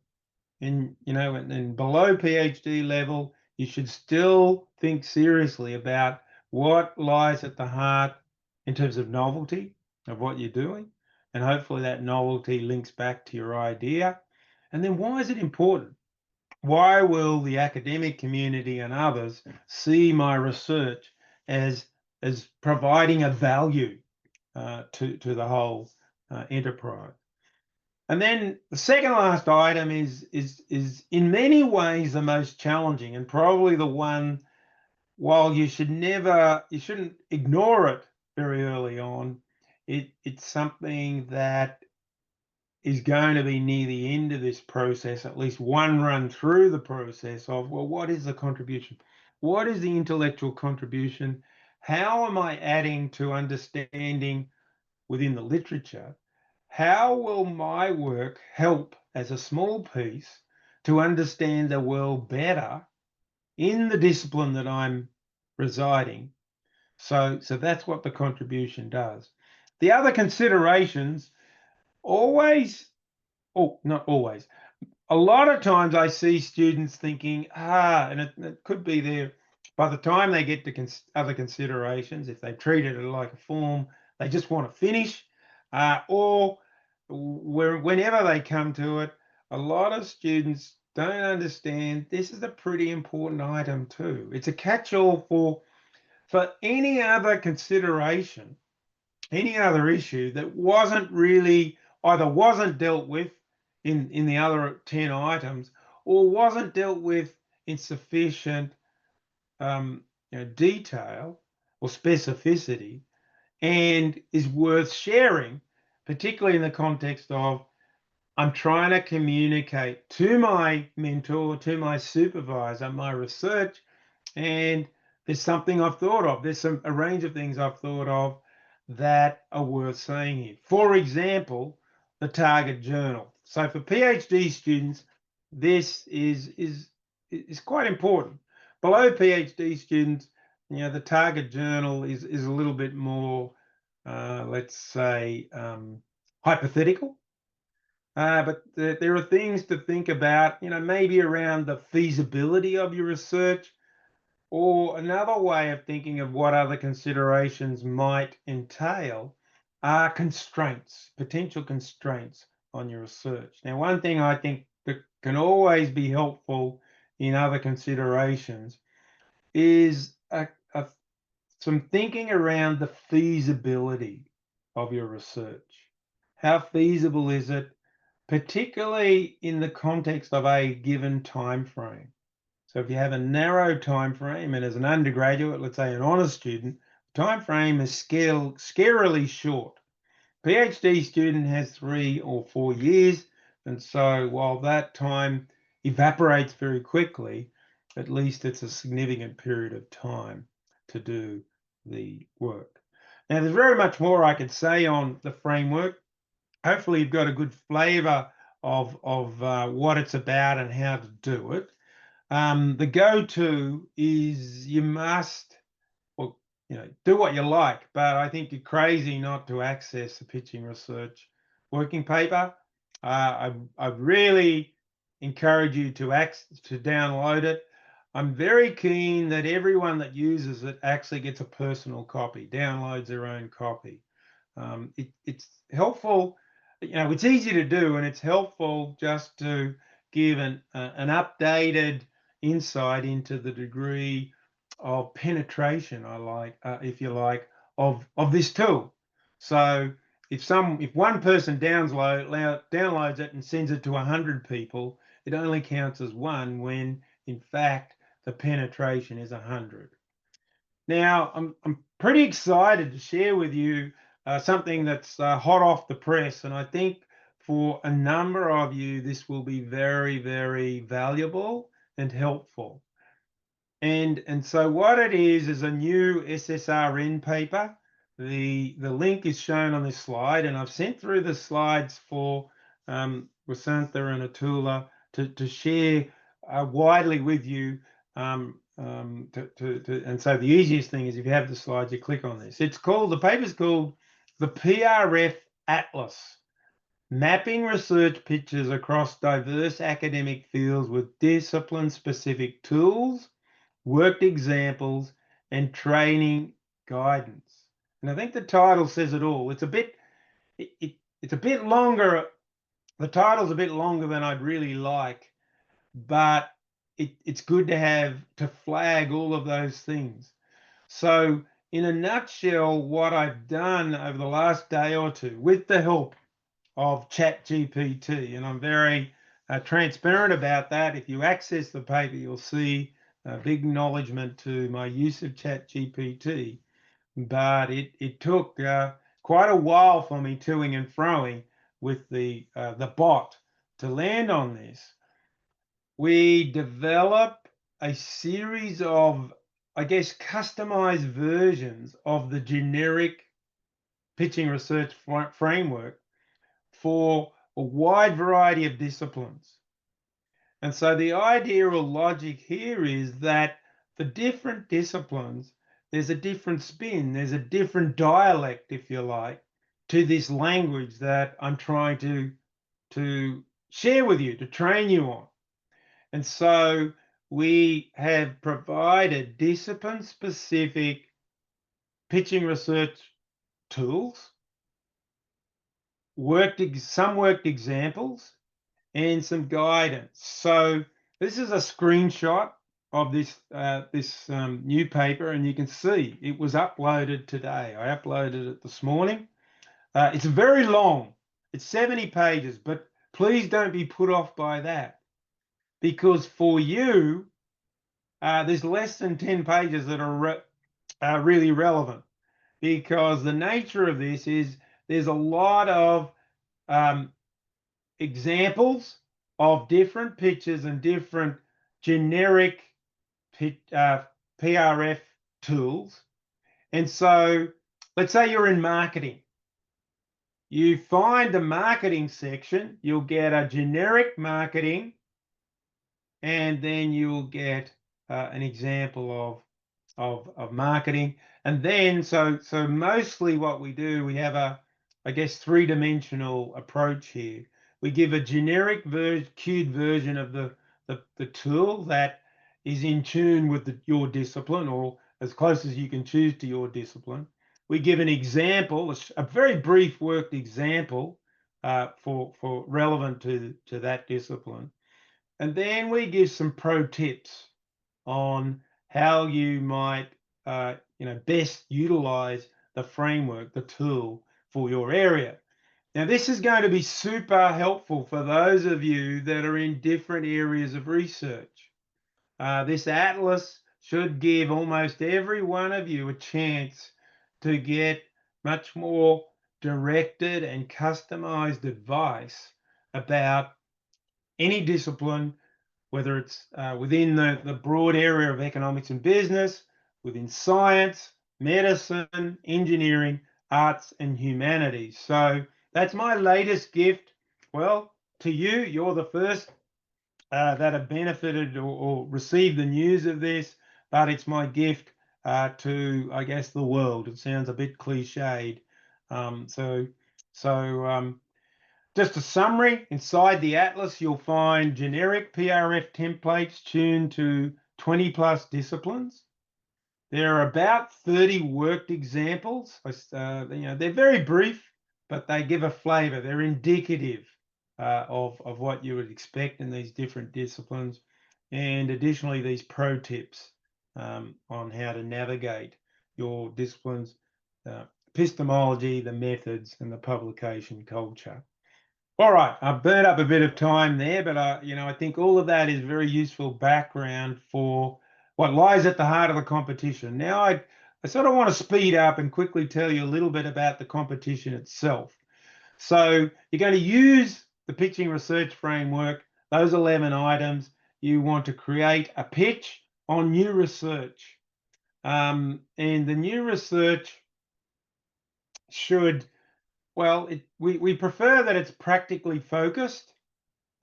And below PhD level, you should still think seriously about what lies at the heart in terms of novelty of what you're doing. And hopefully that novelty links back to your idea. And then why is it important? Why will the academic community and others see my research as providing a value to the whole enterprise? And then the second last item is in many ways the most challenging, and probably the one, while you shouldn't ignore it very early on, it's something that is going to be near the end of this process, at least one run through the process of, well, what is the contribution? What is the intellectual contribution? How am I adding to understanding within the literature? How will my work help as a small piece to understand the world better in the discipline that I'm residing? So that's what the contribution does. The other considerations always, oh, not always, a lot of times I see students thinking, and it could be there by the time they get to other considerations, if they've treated it like a form, they just want to finish, or whenever they come to it, a lot of students don't understand this is a pretty important item too. It's a catch-all for any other consideration, any other issue that wasn't really either wasn't dealt with in the other 10 items or wasn't dealt with in sufficient detail or specificity and is worth sharing, particularly in the context of I'm trying to communicate to my mentor, to my supervisor, my research, and there's something I've thought of. There's a range of things I've thought of that are worth saying here. For example, the target journal. So for PhD students, this is quite important. Below PhD students, the target journal is a little bit more, let's say, hypothetical. But there are things to think about, maybe around the feasibility of your research, or another way of thinking of what other considerations might entail are constraints, potential constraints on your research. Now, one thing I think that can always be helpful in other considerations is some thinking around the feasibility of your research. How feasible is it, particularly in the context of a given time frame? So if you have a narrow time frame, and as an undergraduate, let's say an honours student, time frame is scarily short. PhD student has 3 or 4 years, and so while that time evaporates very quickly, at least it's a significant period of time to do the work. Now, there's very much more I could say on the framework. Hopefully, you've got a good flavour of what it's about and how to do it. The go-to is you must, well, do what you like, but I think you're crazy not to access the pitching research working paper. I really encourage you to download it. I'm very keen that everyone that uses it actually gets a personal copy, downloads their own copy. It's helpful, it's easy to do, and it's helpful just to give an updated insight into the degree of penetration, if you like, of this tool. So if one person downloads it and sends it to 100 people, it only counts as one when in fact the penetration is 100. Now, I'm pretty excited to share with you something that's hot off the press, and I think for a number of you, this will be very, very valuable and helpful. And so what it is a new SSRN paper. The link is shown on this slide, and I've sent through the slides for Wasantha and Atula to share widely with you. And so the easiest thing is if you have the slides, you click on this. The paper's called the PRF Atlas, Mapping Research Pictures Across Diverse Academic Fields with Discipline-Specific Tools, Worked Examples, and Training Guidance. And I think the title says it all. It's a bit longer. The title's a bit longer than I'd really like, but it's good to flag all of those things. So in a nutshell, what I've done over the last day or two with the help of ChatGPT, and I'm very transparent about that. If you access the paper, you'll see a big acknowledgement to my use of ChatGPT, but it took quite a while for me toing and froing with the bot to land on this. We develop a series of, I guess, customized versions of the generic pitching research framework for a wide variety of disciplines. And so the idea or logic here is that for different disciplines, there's a different spin, there's a different dialect, if you like, to this language that I'm trying to share with you, to train you on. And so we have provided discipline-specific pitching research tools, some worked examples, and some guidance. So this is a screenshot of this new paper, and you can see it was uploaded today. I uploaded it this morning. It's very long. It's 70 pages, but please don't be put off by that, because for you, there's less than 10 pages that are really relevant, because the nature of this is there's a lot of um, examples of different pitches and different generic PRF tools. And so let's say you're in marketing. You find the marketing section, you'll get a generic marketing, and then you'll get an example of marketing. And then so mostly what we do, we have a, I guess, three-dimensional approach here. We give a generic queued version of the tool that is in tune with your discipline, or as close as you can choose to your discipline. We give an example, a very brief worked example for relevant to that discipline. And then we give some pro tips on how you might best utilize the framework, the tool for your area. Now, this is going to be super helpful for those of you that are in different areas of research. This atlas should give almost every one of you a chance to get much more directed and customized advice about any discipline, whether it's within the broad area of economics and business, within science, medicine, engineering, arts, and humanities. So that's my latest gift. Well, to you, you're the first that have benefited or received the news of this, but it's my gift to, I guess, the world. It sounds a bit cliched. So just a summary, inside the atlas, you'll find generic PRF templates tuned to 20 plus disciplines. There are about 30 worked examples. They're very brief, but they give a flavor. They're indicative of what you would expect in these different disciplines. And additionally, these pro tips on how to navigate your disciplines, epistemology, the methods, and the publication culture. All right, I've burned up a bit of time there, but I think all of that is very useful background for what lies at the heart of the competition. Now, I sort of want to speed up and quickly tell you a little bit about the competition itself. So you're going to use the pitching research framework, those 11 items. You want to create a pitch on new research. And the new research should, well, we prefer that it's practically focused,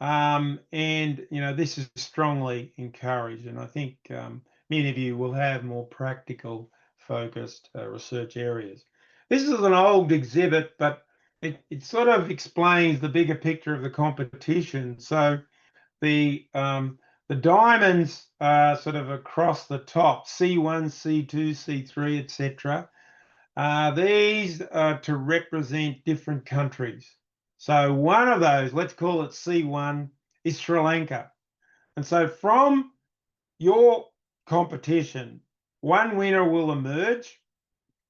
and this is strongly encouraged. And I think many of you will have more practical focused research areas. This is an old exhibit, but it sort of explains the bigger picture of the competition. So the diamonds are sort of across the top, C1, C2, C3, etc. These are to represent different countries. So one of those, let's call it C1, is Sri Lanka. And so from your competition, one winner will emerge,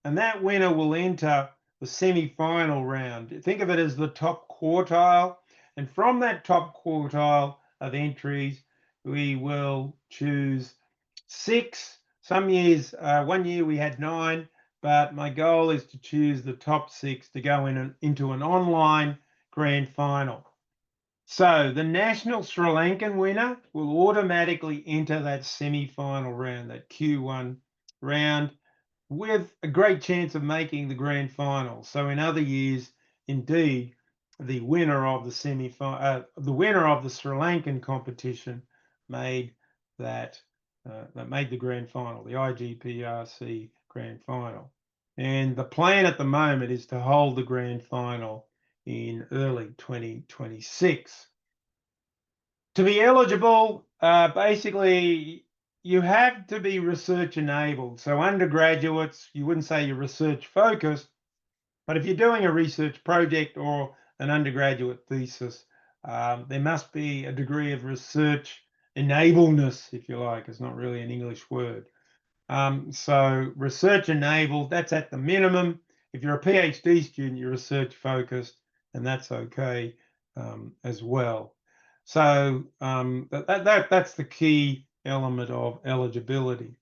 and that winner will enter the semi-final round. Think of it as the top quartile. And from that top quartile of entries, we will choose 6. Some years, one year we had 9. but my goal is to choose the top 6 to go into an online grand final. So the national Sri Lankan winner will automatically enter that semi-final round, that Q1 round, with a great chance of making the grand final. So in other years, indeed, the winner of the winner of the Sri Lankan competition made that made the grand final, the IGPRC grand final. And the plan at the moment is to hold the grand final in early 2026. To be eligible, basically, you have to be research enabled. So undergraduates, you wouldn't say you're research focused, but if you're doing a research project or an undergraduate thesis, there must be a degree of research enableness, if you like. It's not really an English word. So research enabled, that's at the minimum. If you're a PhD student, you're research focused, and that's okay as well. So that's the key element of eligibility.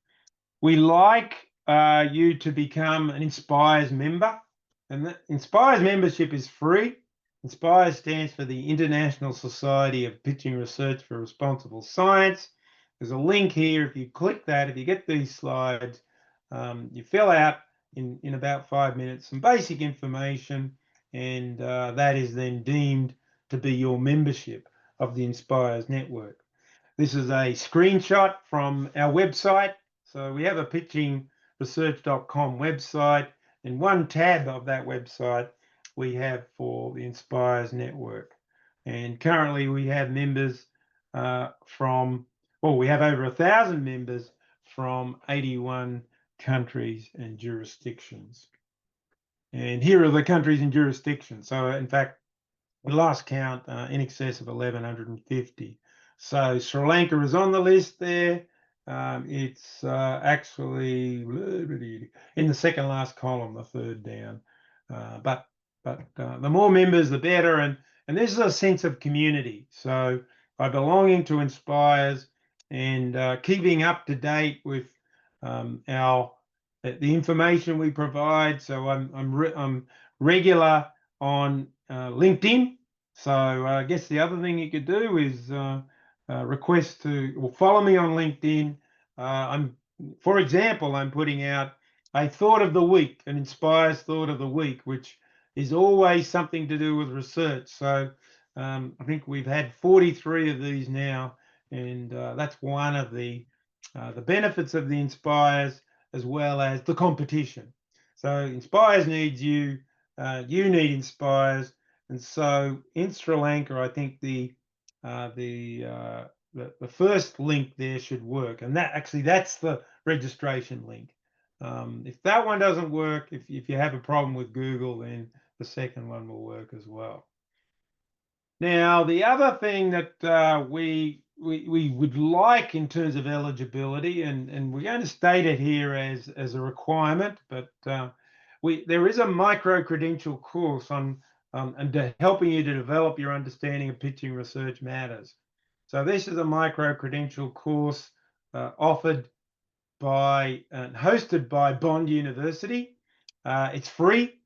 We like you to become an Inspires member, and the Inspires membership is free. Inspires stands for the International Society of Pitching Research for Responsible Science. There's a link here. If you click that, if you get these slides, you fill out in about 5 minutes some basic information, and that is then deemed to be your membership of the Inspires network. This is a screenshot from our website. So we have a pitchingresearch.com website. In one tab of that website, we have for the Inspires network. And currently we have members we have over 1,000 members from 81 countries and jurisdictions. And here are the countries and jurisdictions. So in fact, the last count, in excess of 1,150. So Sri Lanka is on the list there. It's actually in the second last column, the third down. But the more members, the better. And this is a sense of community. So by belonging to Inspires and keeping up to date with the information we provide. So I'm regular on LinkedIn. So I guess the other thing you could do is request to or follow me on LinkedIn. For example, I'm putting out a thought of the week, an Inspires thought of the week, which is always something to do with research. So I think we've had 43 of these now, and that's one of the benefits of the Inspires as well as the competition. So Inspires needs you, you need Inspires, and so in Sri Lanka, I think the first link there should work, and that's the registration link. If that one doesn't work, if you have a problem with Google, then the second one will work as well. Now, the other thing that we would like in terms of eligibility, and we're going to state it here as a requirement, but there is a micro-credential course on and helping you to develop your understanding of pitching research matters. So this is a micro-credential course offered by and hosted by Bond University. It's free.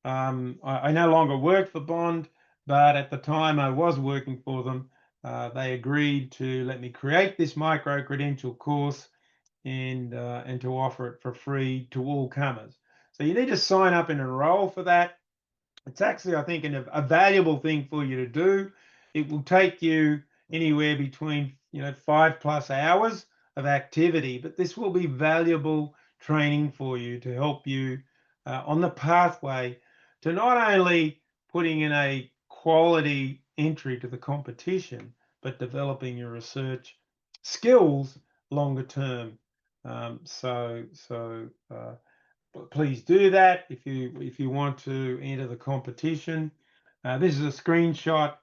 I no longer work for Bond, but at the time I was working for them, they agreed to let me create this micro-credential course and to offer it for free to all comers. So you need to sign up and enroll for that. It's actually, I think, a valuable thing for you to do. It will take you anywhere between 5+ hours of activity, but this will be valuable training for you to help you on the pathway to not only putting in a quality entry to the competition, but developing your research skills longer term. Please do that if you want to enter the competition. This is a screenshot,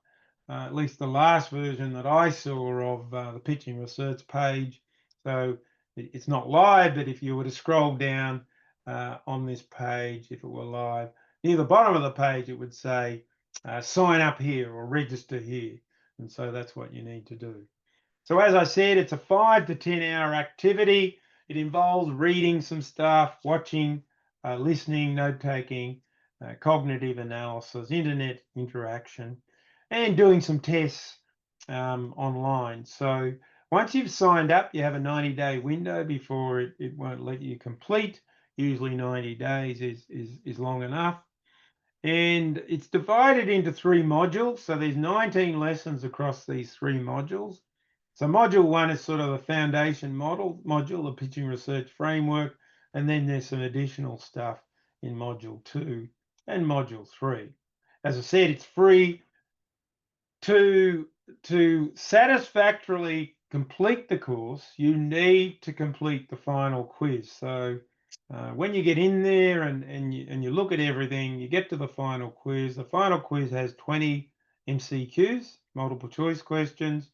at least the last version that I saw of the pitching research page. So it's not live, but if you were to scroll down on this page, if it were live, near the bottom of the page, it would say sign up here or register here. And so that's what you need to do. So as I said, it's a 5 to 10 hour activity. It involves reading some stuff, watching listening, note taking, cognitive analysis, internet interaction, and doing some tests online. So once you've signed up, you have a 90-day window before it won't let you complete. Usually 90 days is long enough. And it's divided into 3 modules. So there's 19 lessons across these 3 modules. So module 1 is sort of the foundation module, the pitching research framework. And then there's some additional stuff in module 2 and module 3. As I said, it's free. To satisfactorily complete the course, you need to complete the final quiz. So when you get in there and you look at everything, you get to the final quiz. The final quiz has 20 MCQs, multiple choice questions.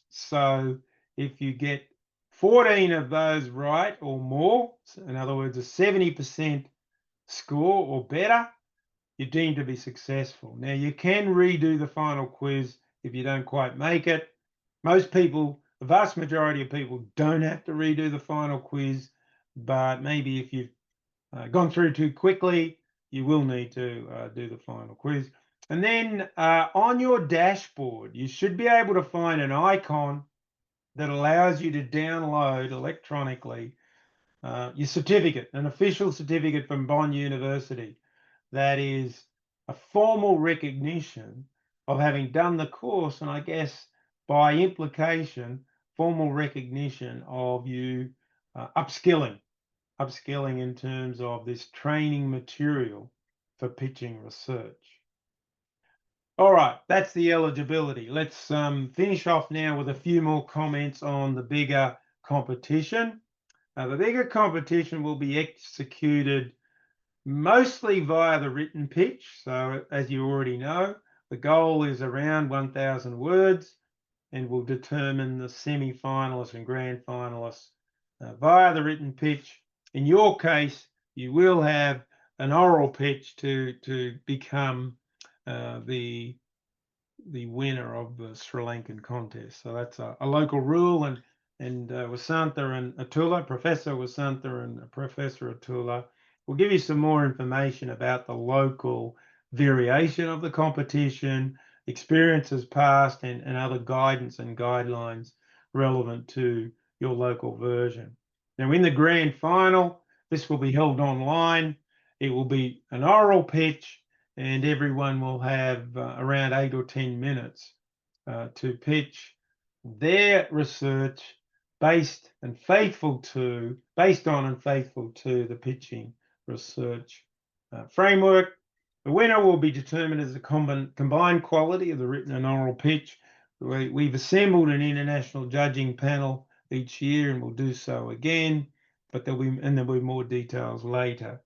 So if you get 14 of those right or more, in other words, a 70% score or better, you're deemed to be successful. Now, you can redo the final quiz if you don't quite make it. Most people, the vast majority of people, don't have to redo the final quiz, but maybe if you've gone through too quickly, you will need to do the final quiz. And then on your dashboard, you should be able to find an icon that allows you to download electronically your certificate, an official certificate from Bond University. That is a formal recognition of having done the course, and I guess by implication, formal recognition of you upskilling in terms of this training material for pitching research. All right, that's the eligibility. Let's finish off now with a few more comments on the bigger competition. The bigger competition will be executed mostly via the written pitch. So as you already know, the goal is around 1,000 words and will determine the semi-finalists and grand finalists via the written pitch. In your case, you will have an oral pitch to become the winner of the Sri Lankan contest. So that's a local rule, and Wasantha and Atula, Professor Wasantha and Professor Atula, will give you some more information about the local variation of the competition, experiences past, and other guidance and guidelines relevant to your local version. Now, in the grand final, this will be held online. It will be an oral pitch, and everyone will have around 8 or 10 minutes to pitch their research based on and faithful to the pitching research framework. The winner will be determined as a combined quality of the written and oral pitch. We've assembled an international judging panel each year, and we'll do so again, but there'll be more details later.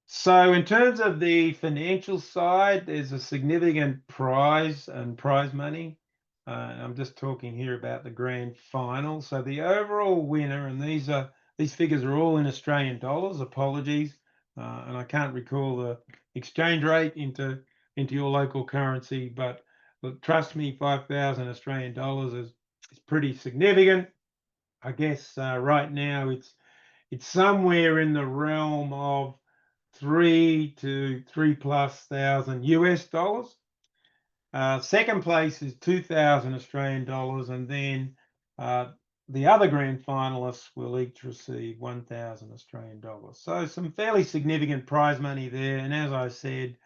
So in terms of the financial side, there's a significant prize and prize money. I'm just talking here about the grand final. So the overall winner, and these figures are all in Australian dollars. Apologies, and I can't recall the exchange rate into your local currency, but look, trust me, 5,000 Australian dollars is pretty significant. I guess right now it's somewhere in the realm of 3 to 3+ thousand US dollars. Second place is 2,000 Australian dollars, and then the other grand finalists will each receive 1,000 Australian dollars. So some fairly significant prize money there, and as I said,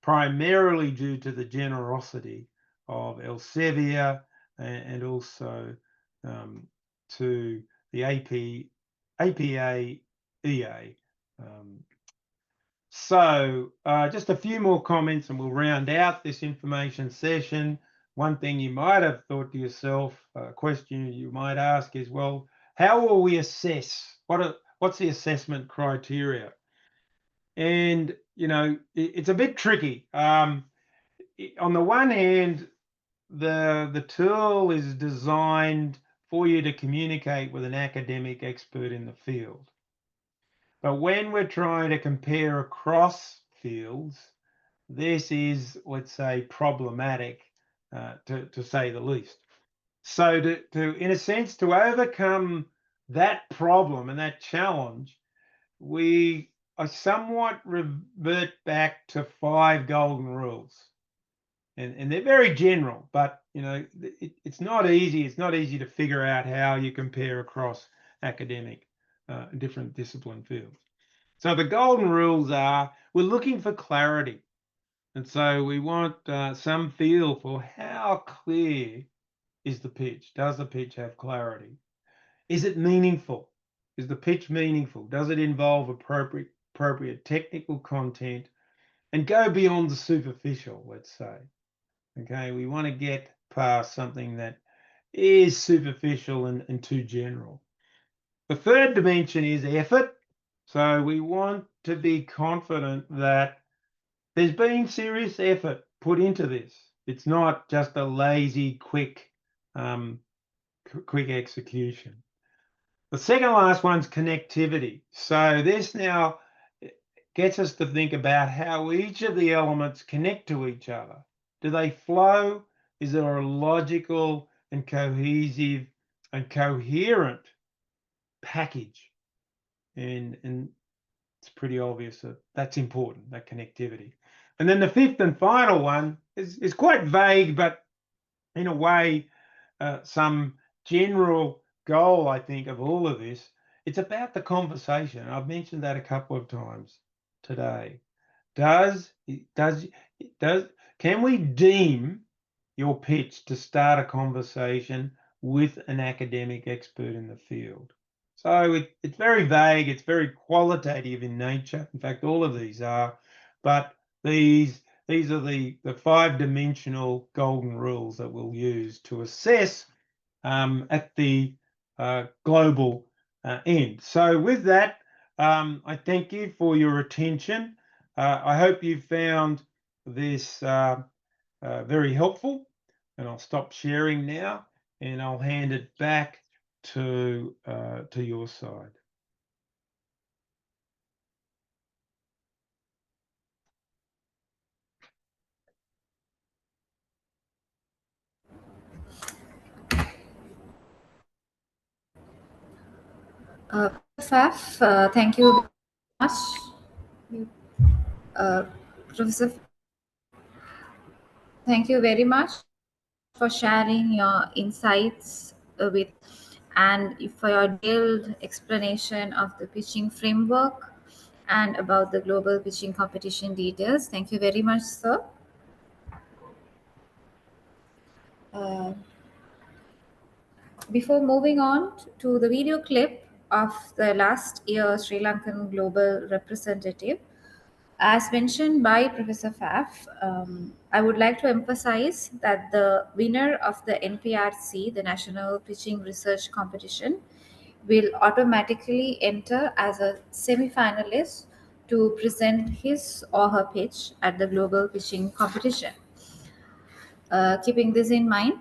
primarily due to the generosity of Elsevier and also to the APA EA. So just a few more comments and we'll round out this information session. One thing you might have thought to yourself, a question you might ask is, well, how will we assess? What's the assessment criteria? And, it's a bit tricky. On the one hand, the tool is designed for you to communicate with an academic expert in the field. But when we're trying to compare across fields, this is, let's say, problematic, to say the least. So in a sense, to overcome that problem and that challenge, we I somewhat revert back to 5 golden rules. And they're very general, but it's not easy. It's not easy to figure out how you compare across academic different discipline fields. So the golden rules are: we're looking for clarity, and so we want some feel for how clear is the pitch. Does the pitch have clarity? Is it meaningful? Is the pitch meaningful? Does it involve appropriate technical content and go beyond the superficial, let's say? Okay, we want to get past something that is superficial and too general. The third dimension is effort. So we want to be confident that there's been serious effort put into this. It's not just a lazy, um, quick execution. The second last one's connectivity. So this now gets us to think about how each of the elements connect to each other. Do they flow? Is there a logical and cohesive and coherent package? And it's pretty obvious that that's important, that connectivity. And then the fifth and final one is quite vague, but in a way, some general goal, I think, of all of this. It's about the conversation. I've mentioned that a couple of times today. Does does does can we deem your pitch to start a conversation with an academic expert in the field? So it's very vague, it's very qualitative in nature. In fact, all of these are, but these are the 5-dimensional golden rules that we'll use to assess at the global end. So with that, I thank you for your attention. I hope you found this very helpful, and I'll stop sharing now, and I'll hand it back to your side. Professor Faf, thank you very much. Uh, Professor, thank you very much for sharing your insights with and for your detailed explanation of the pitching framework and about the global pitching competition details. Thank you very much, sir. Uh, Before moving on to the video clip of the last year Sri Lankan global representative, as mentioned by Professor Faf, I would like to emphasize that the winner of the NPRC, the National Pitching Research Competition, will automatically enter as a semi-finalist to present his or her pitch at the global pitching competition. Keeping this in mind,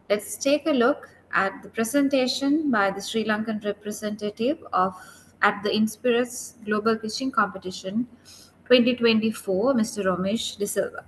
let's take a look at the presentation by the Sri Lankan representative of at the Inspiris Global Pitching Competition 2024, Mr. Romesh De Silva.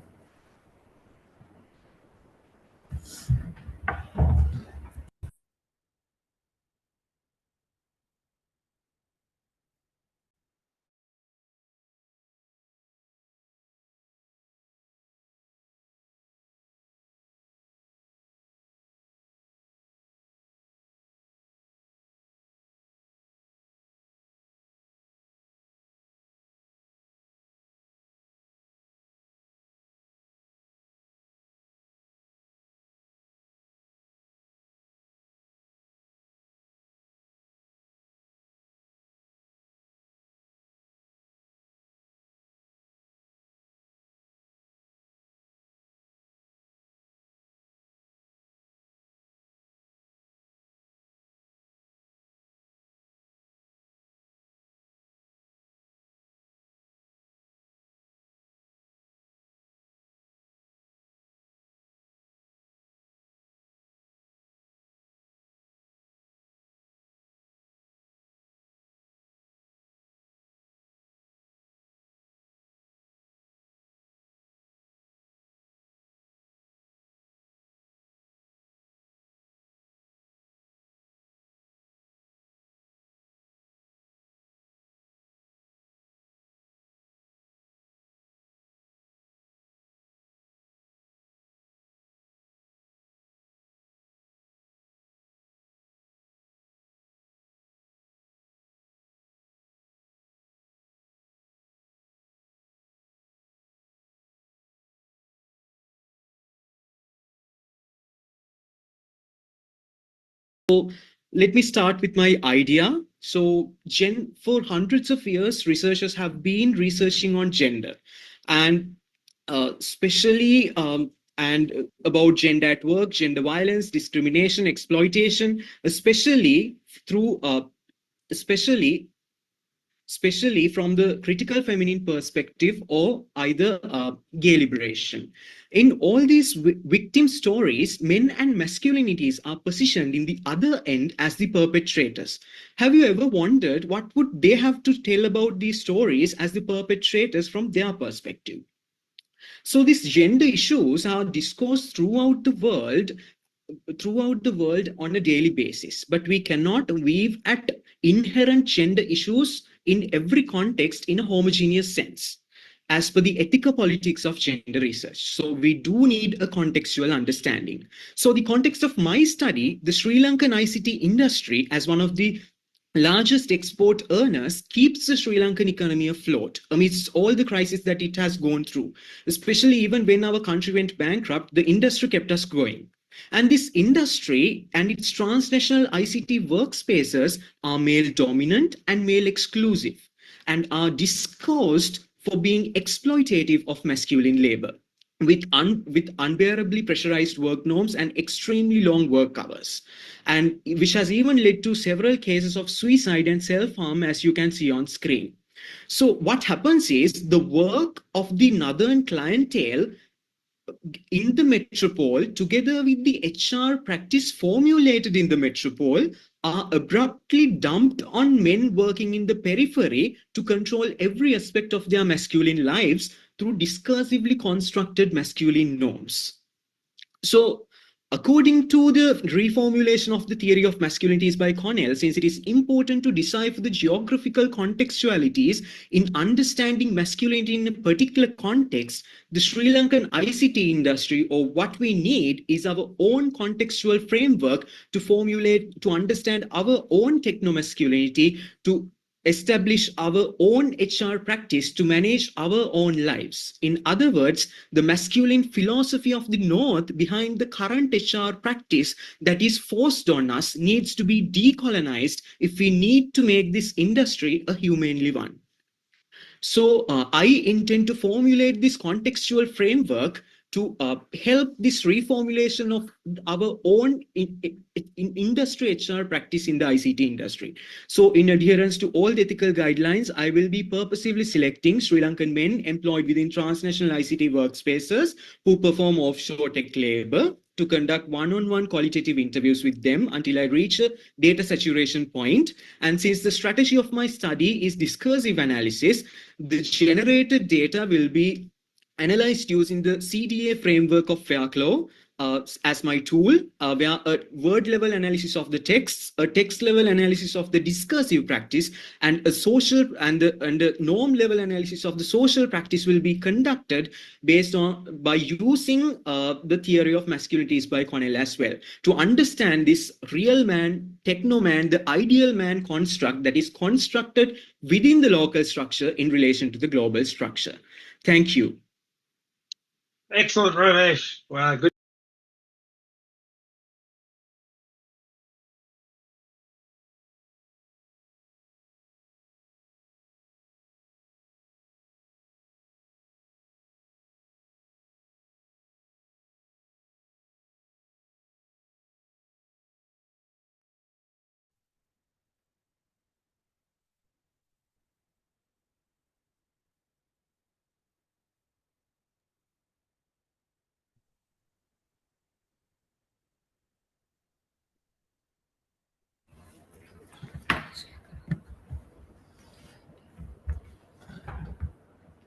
So let me start with my idea. So, for hundreds of years, researchers have been researching on gender, and especially and about gender at work, gender violence, discrimination, exploitation, especially through especially especially from the critical feminine perspective or either gay liberation. In all these victim stories, men and masculinities are positioned in the other end as the perpetrators. Have you ever wondered what would they have to tell about these stories as the perpetrators from their perspective? So these gender issues are discussed throughout the world on a daily basis, but we cannot weave at inherent gender issues in every context in a homogeneous sense as per the ethical politics of gender research. So we do need a contextual understanding. So the context of my study, the Sri Lankan ICT industry as one of the largest export earners keeps the Sri Lankan economy afloat amidst all the crises that it has gone through. Especially even when our country went bankrupt, the industry kept us going. And this industry and its transnational ICT workspaces are male dominant and male exclusive and are discussed for being exploitative of masculine labor with unbearably pressurized work norms and extremely long work hours, and which has even led to several cases of suicide and self-harm, as you can see on screen. So what happens is the work of the northern clientele in the metropole, together with the HR practice formulated in the metropole, are abruptly dumped on men working in the periphery to control every aspect of their masculine lives through discursively constructed masculine norms. So, according to the reformulation of the theory of masculinities by Connell, since it is important to decipher the geographical contextualities in understanding masculinity in a particular context, the Sri Lankan ICT industry, or what we need, is our own contextual framework to formulate, to understand our own techno masculinity, to establish our own HR practice to manage our own lives. In other words, the masculine philosophy of the North behind the current HR practice that is forced on us needs to be decolonized if we need to make this industry a humanly one. So I intend to formulate this contextual framework to help this reformulation of our own industry HR practice in the ICT industry. So in adherence to all the ethical guidelines, I will be purposely selecting Sri Lankan men employed within transnational ICT workspaces who perform offshore tech labor to conduct one-on-one qualitative interviews with them until I reach a data saturation point. And since the strategy of my study is discursive analysis, the generated data will be analyzed using the CDA framework of Fairclaw as my tool, where a word level analysis of the texts, a text level analysis of the discursive practice, and a social and the norm level analysis of the social practice will be conducted based on by using the theory of masculinities by Connell as well to understand this real man, techno man, the ideal man construct that is constructed within the local structure in relation to the global structure. Thank you. Excellent, Ramesh. Wow, good.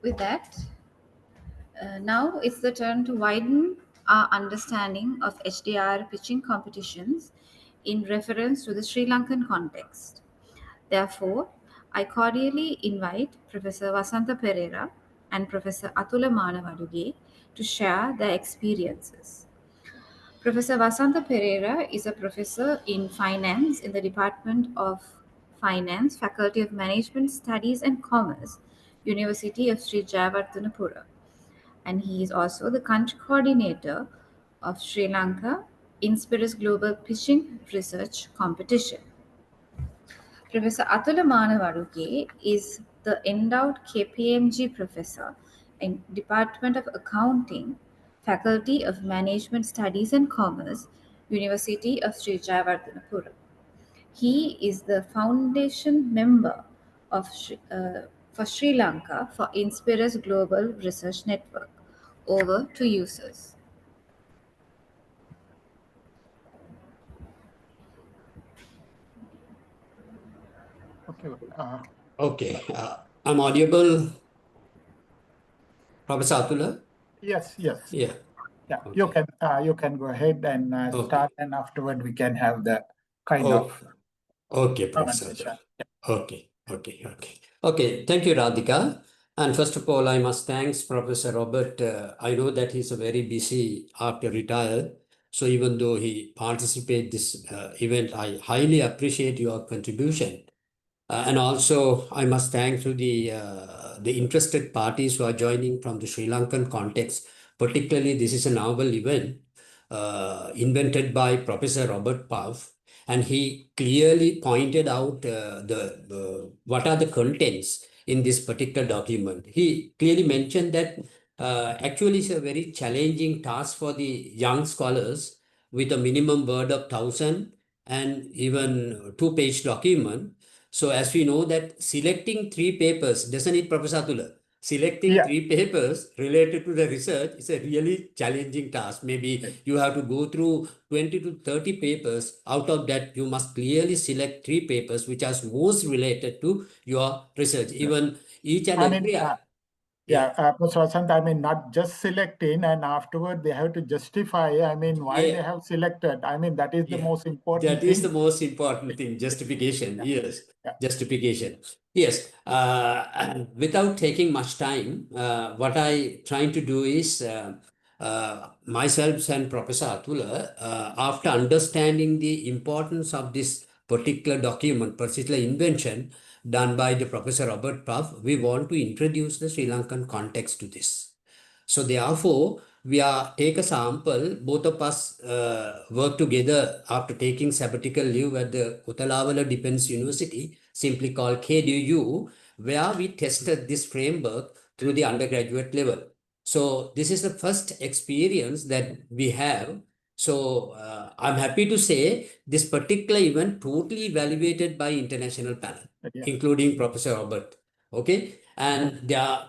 With that, now it's the turn to widen our understanding of HDR pitching competitions in reference to the Sri Lankan context. Therefore, I cordially invite Professor Vasantha Pereira and Professor Atula Manavaduge to share their experiences. Professor Vasantha Pereira is a professor in finance in the Department of Finance, Faculty of Management Studies and Commerce, University of Sri Jayawardhanapura, and he is also the country coordinator of Sri Lanka Inspiris Global Pitching Research Competition. Professor Atula Manavaruke is the endowed KPMG professor in Department of Accounting, Faculty of Management Studies and Commerce, University of Sri Jayawardhanapura. He is the foundation member of for Sri Lanka for Inspiris Global Research Network. Over to users. Okay. Okay. I'm audible, Professor Atula? Yes. Yeah. Okay. You can go ahead and start, and afterward we can have the kind of Okay, Professor conversation. Atula. Okay. Thank you, Radhika. And first of all, I must thank Professor Robert. I know that he's a very busy after retire. So even though he participated this event, I highly appreciate your contribution. And also, I must thank to the interested parties who are joining from the Sri Lankan context. Particularly, this is a novel event invented by Professor Robert Paf, and he clearly pointed out what are the contents in this particular document. He clearly mentioned that actually it's a very challenging task for the young scholars with a minimum word of 1,000 and even two-page document. So as we know that selecting 3 papers, doesn't it, Professor Atula? Selecting 3 papers related to the research is a really challenging task. Maybe you have to go through 20 to 30 papers. Out of that, you must clearly select 3 papers which are most related to your research. Even each and every... Professor Vasant, I mean, not just selecting, and afterward they have to justify, why they have selected. That is the most important That thing. is the most important thing, justification. Yes, justification. Yes. Without taking much time, what I trying to do is myself and Professor Atula, after understanding the importance of this particular document, particular invention done by the Professor Robert Paf, we want to introduce the Sri Lankan context to this. So therefore, we are take a sample, both of us work together after taking sabbatical leave at the Kutalavala Defense University, simply called KDU, where we tested this framework through the undergraduate level. So this is the first experience that we have. So I'm happy to say this particular event totally evaluated by international panel, including Professor Robert. Okay. And their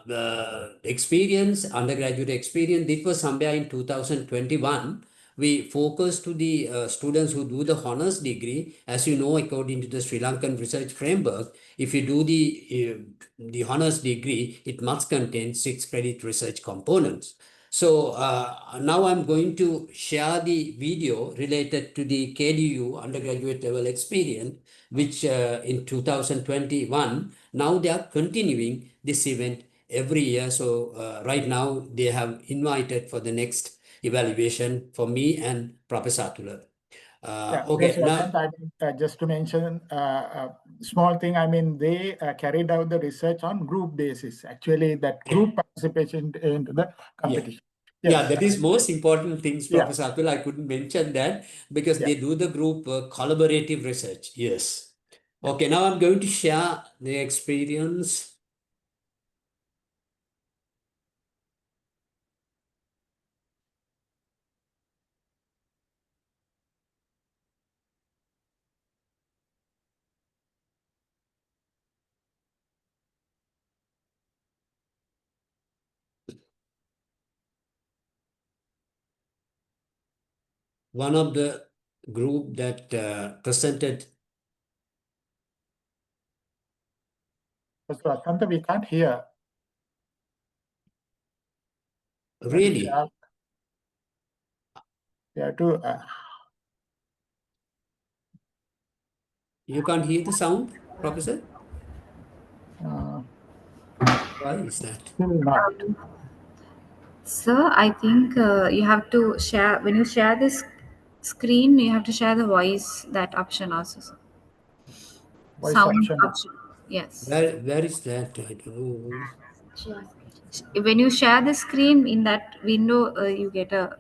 experience, undergraduate experience, this was somewhere in 2021. We focused to the students who do the honors degree. As you know, according to the Sri Lankan research framework, if you do the honors degree, it must contain 6 credit research components. So now I'm going to share the video related to the KDU undergraduate level experience, which in 2021, now they are continuing this event every year. So right now they have invited for the next evaluation for me and Professor Atula. Okay. Now, just to mention a small thing, they carried out the research on group basis. Actually, that group participation into the competition. That is most important things, Professor Atula. I couldn't mention that because they do the group collaborative research. Yes. Okay, now I'm going to share the experience. One of the group that presented. Asanta, we can't hear. Really? You can't hear the sound, Professor? Why is that? Sir, I think you have to share, when you share this screen, you have to share the voice, that option also, sir. Voice Sound option. Yes. Where is that? I don't know. When you share the screen in that window, you get a...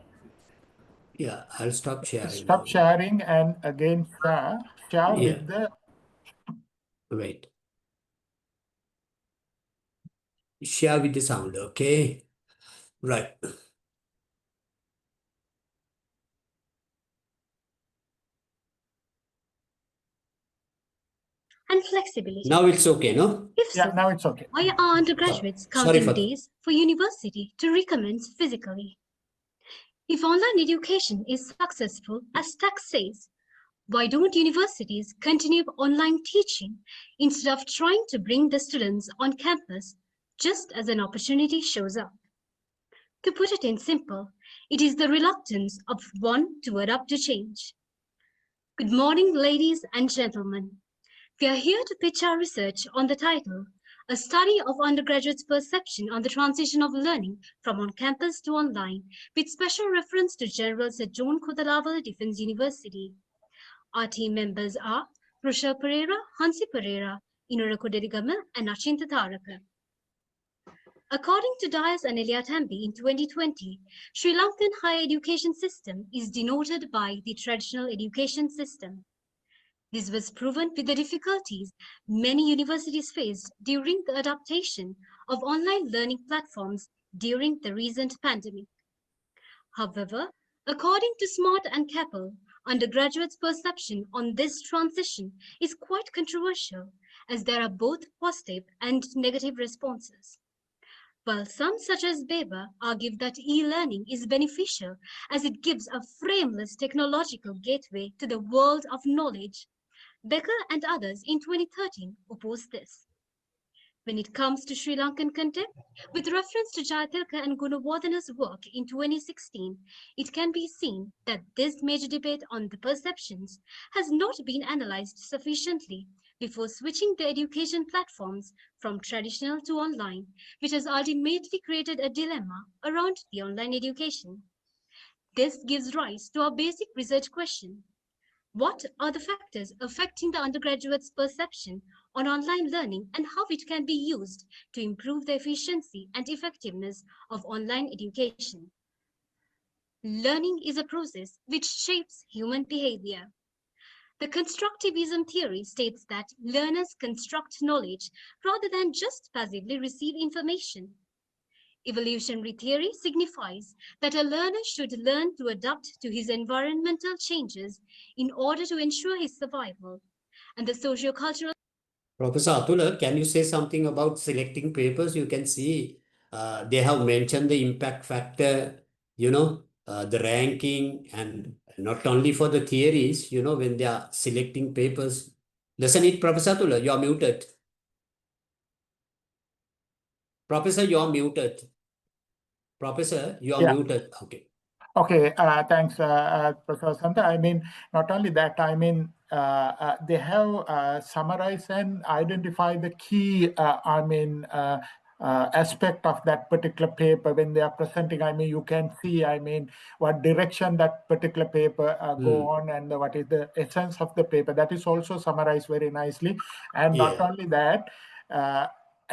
Yeah, I'll stop sharing Stop now. sharing and again share Yeah. with the. Wait. Share with the sound, okay? Right. And flexibility. Now it's okay, no? If Yeah, so, now it's okay. why are undergraduates Sorry counting for that. days for university to recommence physically? If online education is successful, as tax says, why don't universities continue online teaching instead of trying to bring the students on campus just as an opportunity shows up? To put it in simple, it is the reluctance of one to adapt to change. Good morning, ladies and gentlemen. We are here to pitch our research on the title, A Study of Undergraduates' Perception on the Transition of Learning from On-Campus to Online, with special reference to General Sir John Kodalavala Defence University. Our team members are Rochelle Pereira, Hansi Pereira, Inurako Dedigama, and Achinta Tharaka. According to Dias and Eliatambi in 2020, Sri Lankan higher education system is denoted by the traditional education system. This was proven with the difficulties many universities faced during the adaptation of online learning platforms during the recent pandemic. However, according to Smart and Keppel, undergraduates' perception on this transition is quite controversial, as there are both positive and negative responses. While some, such as Weber, argue that e-learning is beneficial as it gives a frameless technological gateway to the world of knowledge, Becker and others in 2013 opposed this. When it comes to Sri Lankan content, with reference to Jayatilaka and Gunawardhana's work in 2016, it can be seen that this major debate on the perceptions has not been analyzed sufficiently before switching the education platforms from traditional to online, which has ultimately created a dilemma around the online education. This gives rise to our basic research question. What are the factors affecting the undergraduate's perception on online learning and how it can be used to improve the efficiency and effectiveness of online education? Learning is a process which shapes human behavior. The constructivism theory states that learners construct knowledge rather than just passively receive information. Evolutionary theory signifies that a learner should learn to adapt to his environmental changes in order to ensure his survival. And the socio-cultural Professor Atula, can you say something about selecting papers? You can see they have mentioned the impact factor, the ranking, and not only for the theories, when they are selecting papers. Listen it, Professor Atula, you are muted. Professor, you are muted. Professor, you are Yeah. muted. Okay. Okay, thanks, Professor Santa. I mean, not only that, I mean, they have summarized and identified the key, aspect of that particular paper when they are presenting. I mean, you can see, I mean, what direction that particular paper go on and what is the essence of the paper. That is also summarized very nicely. And not Yeah. only that,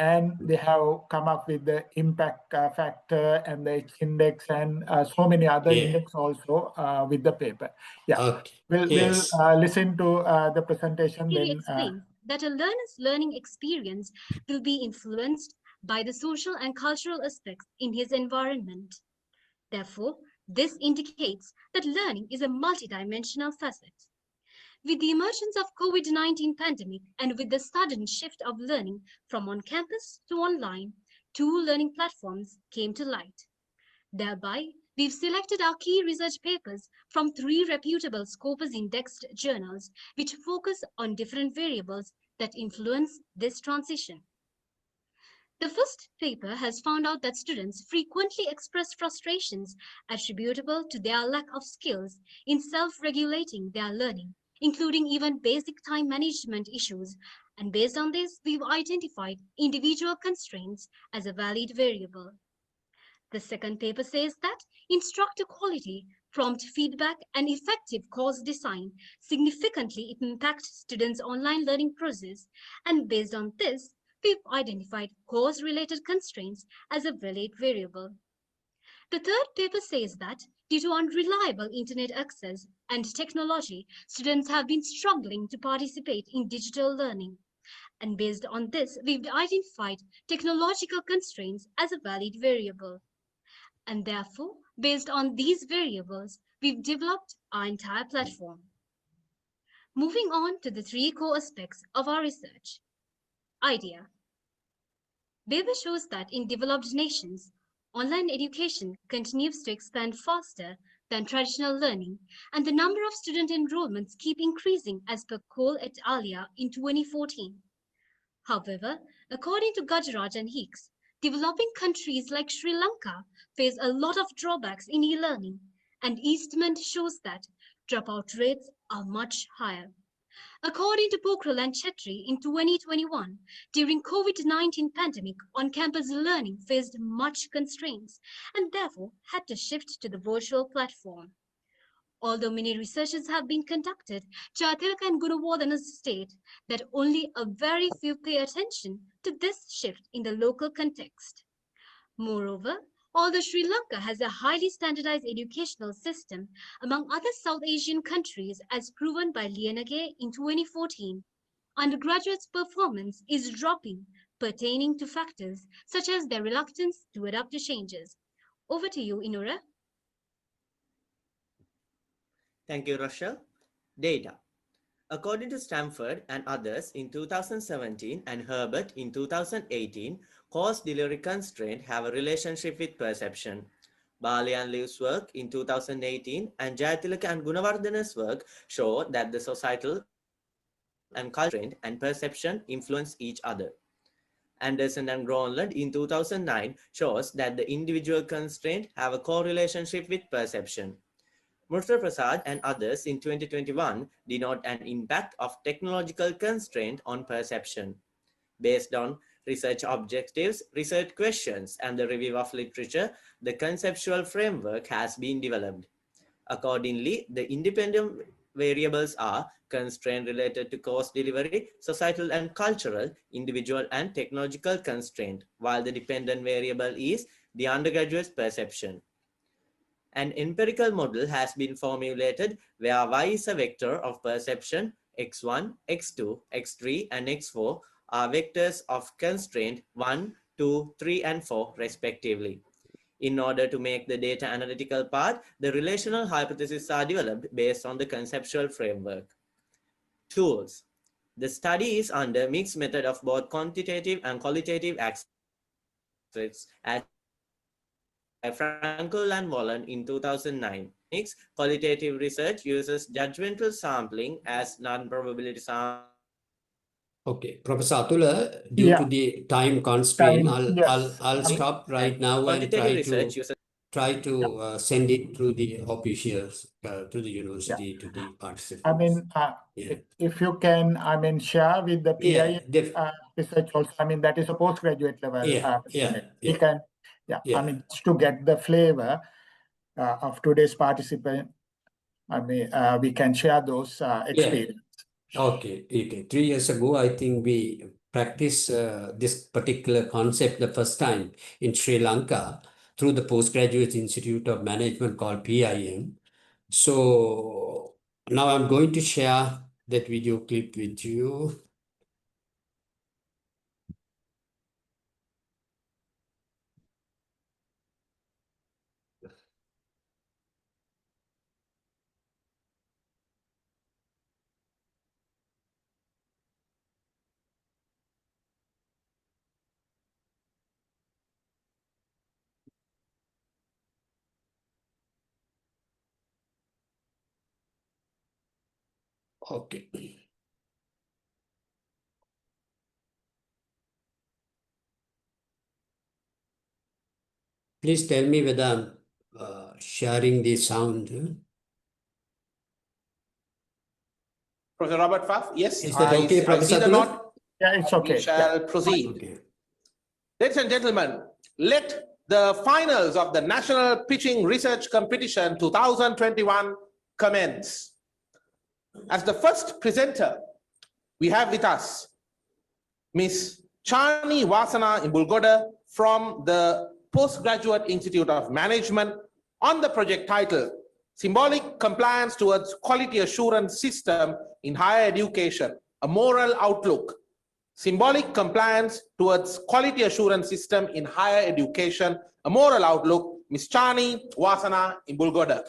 and they have come up with the impact factor and the index and so many other index also with the paper. Yeah, Okay. we'll Yes. listen to the presentation theory then. explains that a learner's learning experience will be influenced by the social and cultural aspects in his environment. Therefore, this indicates that learning is a multidimensional facet. With the emergence of COVID-19 pandemic and with the sudden shift of learning from on-campus to online, two learning platforms came to light. Thereby, we've selected our key research papers from 3 reputable Scopus indexed journals which focus on different variables that influence this transition. The first paper has found out that students frequently express frustrations attributable to their lack of skills in self-regulating their learning, including even basic time management issues. And based on this, we've identified individual constraints as a valid variable. The second paper says that instructor quality, prompt feedback, and effective course design significantly impact students' online learning process. And based on this, we've identified course-related constraints as a valid variable. The third paper says that Due to unreliable internet access and technology, students have been struggling to participate in digital learning. And based on this, we've identified technological constraints as a valid variable. And therefore, based on these variables, we've developed our entire platform. Moving on to the three core aspects of our research. Idea. Weber shows that in developed nations, online education continues to expand faster than traditional learning, and the number of student enrollments keep increasing as per Cole et al. In 2014. However, according to Gajraj and Hicks, developing countries like Sri Lanka face a lot of drawbacks in e-learning, and Eastman shows that dropout rates are much higher. According to Pokhrel and Chetri in 2021, during COVID-19 pandemic, on-campus learning faced much constraints and therefore had to shift to the virtual platform. Although many researches have been conducted, Chatilaka and Gunawardana state that only a very few pay attention to this shift in the local context. Moreover, although Sri Lanka has a highly standardized educational system among other South Asian countries as proven by Lienage in 2014, undergraduates' performance is dropping pertaining to factors such as their reluctance to adapt to changes. Over to you, Inura. Thank you, Rochelle. Data. According to Stanford and others in 2017 and Herbert in 2018, course delivery constraints have a relationship with perception. Bali and Liu's work in 2018 and Jayatilaka and Gunawardana's work show that the societal and cultural constraint and perception influence each other. Anderson and Gronlund in 2009 shows that the individual constraint have a correlationship with perception. Murtha Prasad and others in 2021 denote an impact of technological constraint on perception. Based on research objectives, research questions, and the review of literature, the conceptual framework has been developed. Accordingly, the independent variables are constraint related to course delivery, societal and cultural, individual and technological constraint, while the dependent variable is the undergraduate's perception. An empirical model has been formulated where y is a vector of perception, x1, x2, x3, and x4 are vectors of constraint 1, 2, 3, and 4 respectively. In order to make the data analytical part, the relational hypotheses are developed based on the conceptual framework. Tools. The study is under mixed method of both quantitative and qualitative aspects as developed by Frankel and Wallen in 2009. Mixed qualitative research uses judgmental sampling as non-probability sampling. Okay, Professor Atula, due to the time constraint, I'll stop right now and try to send it to the officials, to the university, to the participants. I mean, if you can, I mean, share with the PI research also. I mean, that is a postgraduate level. We can, I mean, just to get the flavor of today's participant, I mean, we can share those experiences. Okay. 3 years ago, I think we practiced this particular concept the first time in Sri Lanka through the Postgraduate Institute of Management called PIM. So now I'm going to share that video clip with you. Okay. Please tell me whether I'm sharing the sound. Professor Robert Pfaff, yes. Is that okay, Professor? I see the note. Yeah, it's okay. We shall proceed. Okay. Ladies and gentlemen, let the finals of the National Pitching Research Competition 2021 commence. As the first presenter, we have with us Ms. Chani Vasana Imbulgoda from the Postgraduate Institute of Management, on the project title, Symbolic Compliance Towards Quality Assurance System in Higher Education, a Moral Outlook. Symbolic Compliance Towards Quality Assurance System in Higher Education, a Moral Outlook, Ms. Chani Wasana Imbulgoda.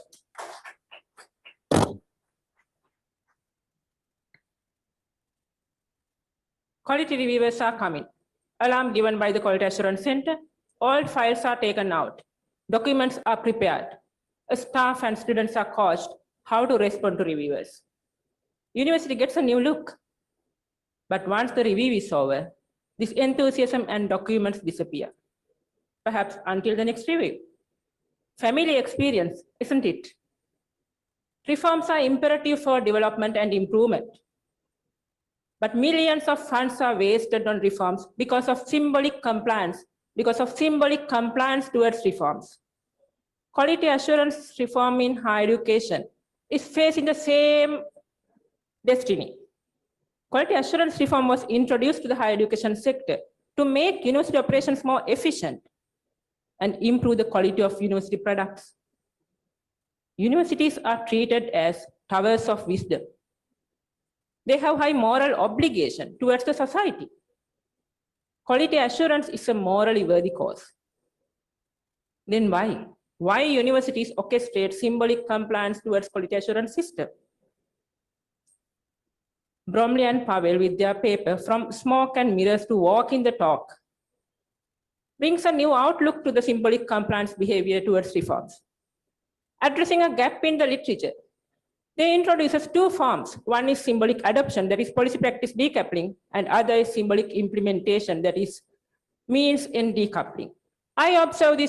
Quality reviewers are coming. Alarm given by the Quality Assurance Center. All files are taken out. Documents are prepared. Staff and students are coached how to respond to reviewers. University gets a new look. But once the review is over, this enthusiasm and documents disappear. Perhaps until the next review. Familiar experience, isn't it? Reforms are imperative for development and improvement. But millions of funds are wasted on reforms because of symbolic compliance towards reforms. Quality assurance reform in higher education is facing the same destiny. Quality assurance reform was introduced to the higher education sector to make university operations more efficient and improve the quality of university products. Universities are treated as towers of wisdom. They have high moral obligation towards the society. Quality assurance is a morally worthy cause. Then why? Why universities orchestrate symbolic compliance towards quality assurance system? Bromley and Powell, with their paper From Smoke and Mirrors to Walk in the Talk, brings a new outlook to the symbolic compliance behavior towards reforms. Addressing a gap in the literature, they introduces two forms. One is symbolic adoption, that is policy practice decoupling, and other is symbolic implementation, that is means in decoupling. I observe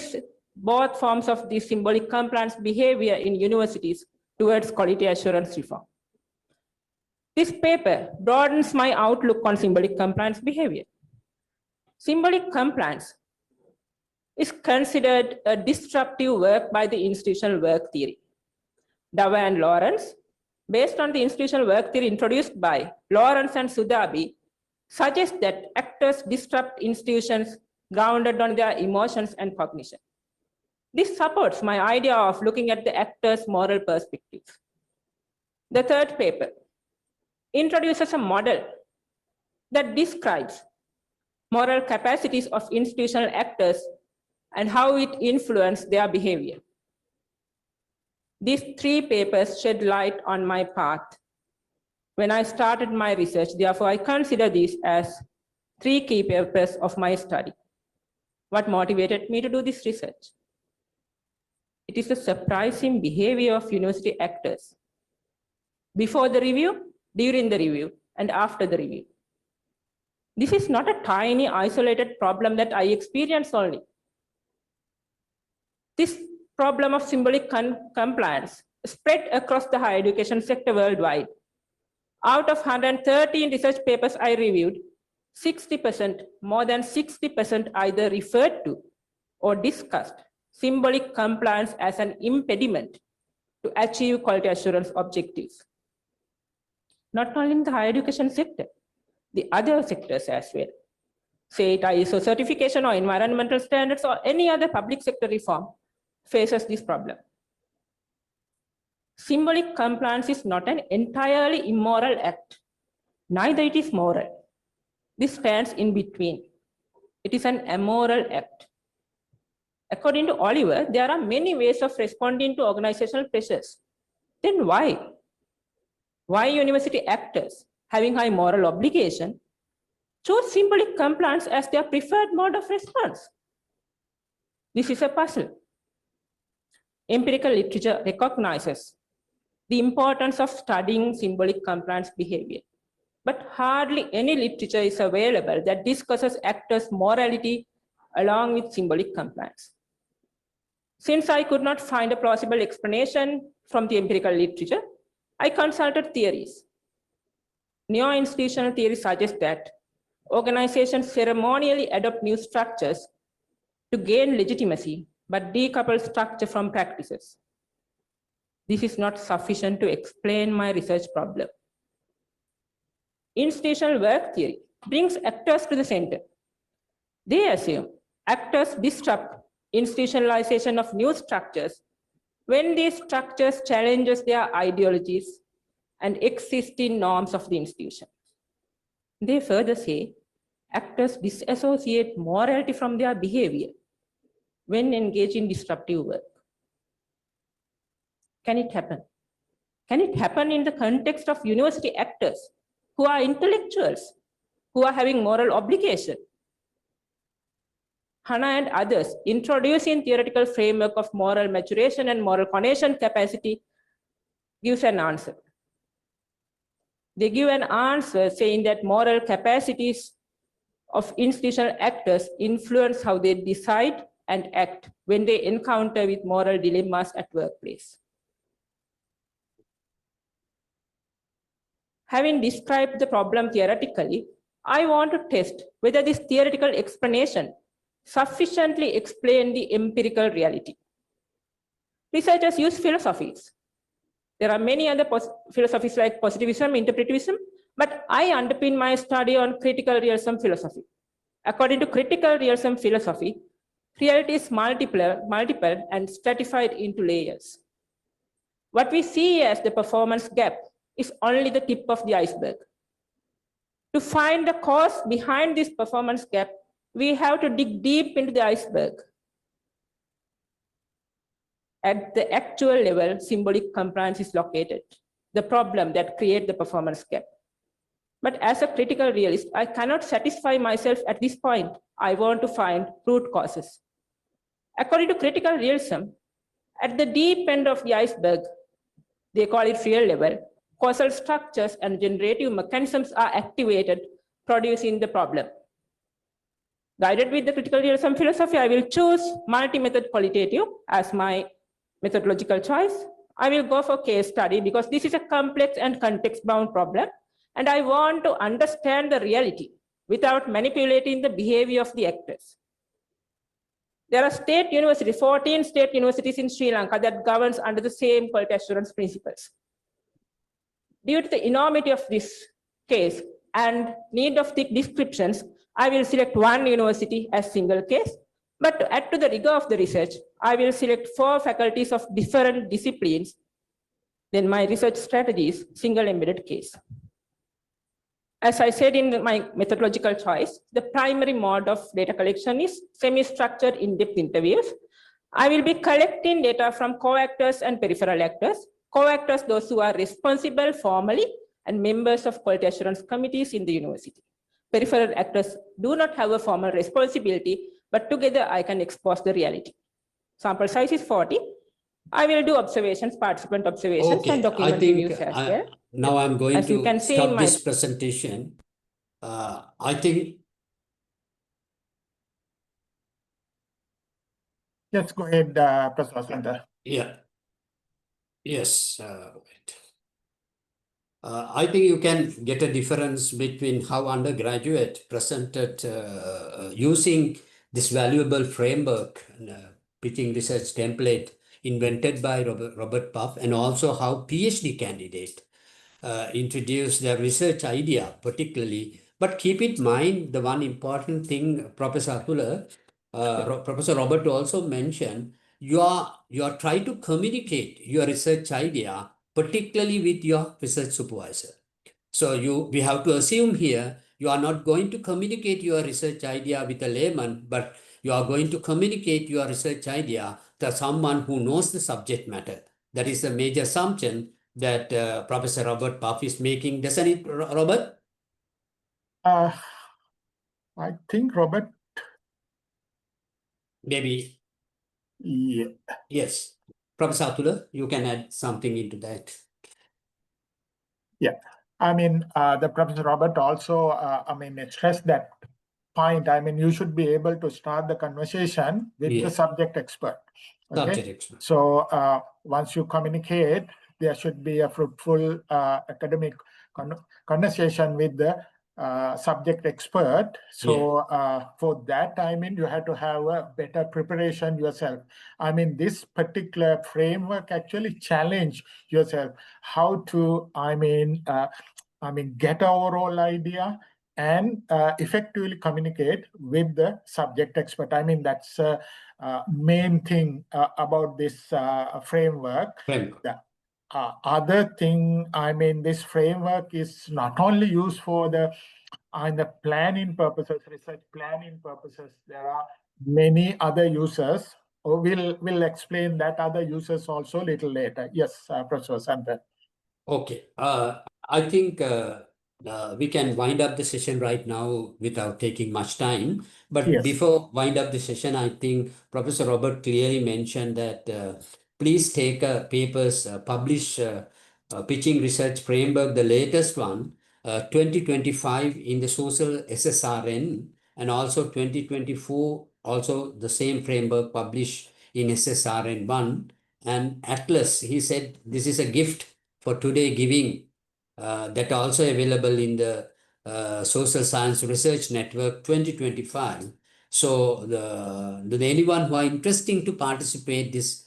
both forms of the symbolic compliance behavior in universities towards quality assurance reform. This paper broadens my outlook on symbolic compliance behavior. Symbolic compliance is considered a disruptive work by the institutional work theory. Dower and Lawrence, based on the institutional work theory introduced by Lawrence and Sudhabi, suggest that actors disrupt institutions grounded on their emotions and cognition. This supports my idea of looking at the actor's moral perspective. The third paper introduces a model that describes moral capacities of institutional actors and how it influenced their behavior. These three papers shed light on my path when I started my research. Therefore, I consider these as three key papers of my study. What motivated me to do this research? It is the surprising behavior of university actors before the review, during the review, and after the review. This is not a tiny, isolated problem that I experience only. This problem of symbolic compliance spread across the higher education sector worldwide. Out of 113 research papers I reviewed, 60%, more than 60% either referred to or discussed symbolic compliance as an impediment to achieve quality assurance objectives. Not only in the higher education sector, the other sectors as well. Say it ISO certification or environmental standards or any other public sector reform faces this problem. Symbolic compliance is not an entirely immoral act. Neither it is moral. This stands in between. It is an amoral act. According to Oliver, there are many ways of responding to organizational pressures. Then why? Why university actors, having high moral obligation, chose symbolic compliance as their preferred mode of response? This is a puzzle. Empirical literature recognizes the importance of studying symbolic compliance behavior, but hardly any literature is available that discusses actors' morality along with symbolic compliance. Since I could not find a plausible explanation from the empirical literature, I consulted theories. Neo-institutional theory suggests that organizations ceremonially adopt new structures to gain legitimacy, but decouple structure from practices. This is not sufficient to explain my research problem. Institutional work theory brings actors to the center. They assume actors disrupt institutionalization of new structures when these structures challenges their ideologies and existing norms of the institution. They further say actors disassociate morality from their behavior when engaged in disruptive work. Can it happen? Can it happen in the context of university actors who are intellectuals, who are having moral obligation? Hannah and others introducing theoretical framework of moral maturation and moral cognition capacity gives an answer. They give an answer saying that moral capacities of institutional actors influence how they decide and act when they encounter with moral dilemmas at workplace. Having described the problem theoretically, I want to test whether this theoretical explanation sufficiently explains the empirical reality. Researchers use philosophies. There are many other philosophies like positivism, interpretivism, but I underpin my study on critical realism philosophy. According to critical realism philosophy, reality is multiple and stratified into layers. What we see as the performance gap is only the tip of the iceberg. To find the cause behind this performance gap, we have to dig deep into the iceberg. At the actual level, symbolic compliance is located, the problem that creates the performance gap. But as a critical realist, I cannot satisfy myself at this point. I want to find root causes. According to critical realism, at the deep end of the iceberg, they call it real level, causal structures and generative mechanisms are activated, producing the problem. Guided with the critical realism philosophy, I will choose multi-method qualitative as my methodological choice. I will go for case study because this is a complex and context-bound problem, and I want to understand the reality without manipulating the behavior of the actors. There are 14 state universities in Sri Lanka that governs under the same quality assurance principles. Due to the enormity of this case and need of thick descriptions, I will select one university as single case, but to add to the rigor of the research, I will select 4 faculties of different disciplines. Then my research strategy is single embedded case. As I said in my methodological choice, the primary mode of data collection is semi-structured in-depth interviews. I will be collecting data from co-actors and peripheral actors. Co-actors, those who are responsible formally and members of quality assurance committees in the university. Peripheral actors do not have a formal responsibility, but together I can expose the reality. Sample size is 40. I will do observations, participant observations, and document reviews as well. Now I'm going as you to can see stop in my this presentation. I think. Yes, go ahead, Professor Center. Yeah. Yes. Wait. I think you can get a difference between how undergraduate presented using this valuable framework, pitching research template invented by Robert Puff, and also how PhD candidate introduced their research idea particularly. But keep in mind the one important thing, Professor Atula, Professor Robert also mentioned, you are trying to communicate your research idea, particularly with your research supervisor. So we have to assume here, you are not going to communicate your research idea with a layman, but you are going to communicate your research idea to someone who knows the subject matter. That is the major assumption that Professor Robert Puff is making. Doesn't it, Robert? I think Robert. Maybe. Yeah. Yes. Professor Atula, you can add something into that. Yeah. I mean, the Professor Robert also, stressed that point. I mean, you should be able to start the conversation with the subject expert. Okay. Subject expert. So once you communicate, there should be a fruitful academic conversation with the subject expert. So for that, I mean, you have to have a better preparation yourself. I mean, this particular framework actually challenge yourself how to, get an overall idea and effectively communicate with the subject expert. I mean, that's main thing about this framework. The other thing, I mean, this framework is not only used for the planning purposes, research planning purposes. There are many other users. We'll explain that other users also a little later. Yes, Professor Santa. Okay. I think we can wind up the session right now without taking much time. But Yes. before wind up the session, I think Professor Robert clearly mentioned that please take papers, publish pitching research framework, the latest one, 2025 in the social SSRN, and also 2024, also the same framework published in SSRN 1. And Atlas, he said, this is a gift for today giving that also available in the Social Science Research Network 2025. So anyone who are interested to participate this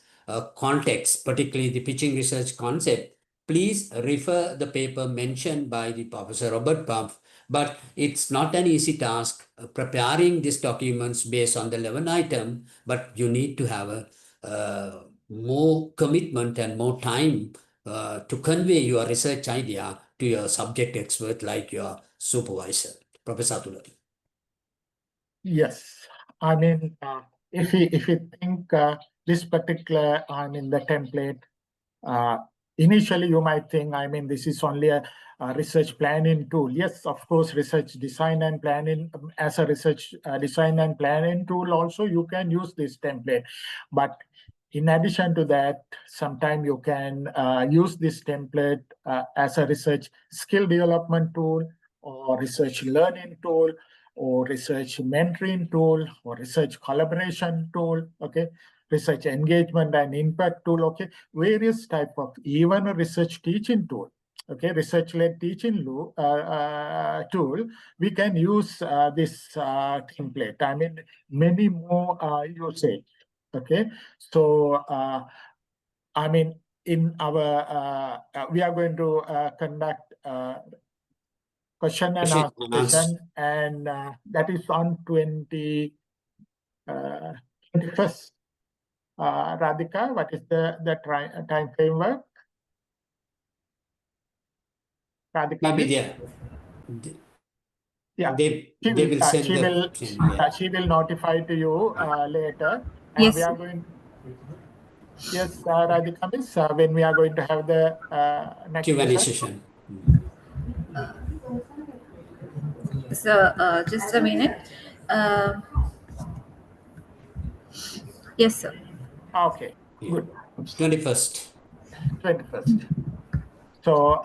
context, particularly the pitching research concept, please refer the paper mentioned by the Professor Robert Pumph. But it's not an easy task preparing these documents based on the 11 item, but you need to have a more commitment and more time to convey your research idea to your subject expert like your supervisor. Professor Atula. Yes, I mean, if you think this particular, I mean, the template, initially you might think, I mean, this is only a research planning tool. Yes, of course, research design and planning, as a research design and planning tool also, you can use this template. But in addition to that, sometimes you can use this template as a research skill development tool or research learning tool or research mentoring tool or research collaboration tool, okay, research engagement and impact tool, okay, various type of, even a research teaching tool, okay, research-led teaching tool, we can use this template. I mean, many more usage, okay. So, I mean, in our, we are going to conduct question and answer session, and that is on 21st. Radhika, what is the time framework? Radhika, maybe yeah, they will send she will notify to you later, and Yes. we are going. Yes, Radhika, miss, when we are going to have the next Q&A session. So just a minute. Yes, sir. Okay, good. 21st. 21st. So,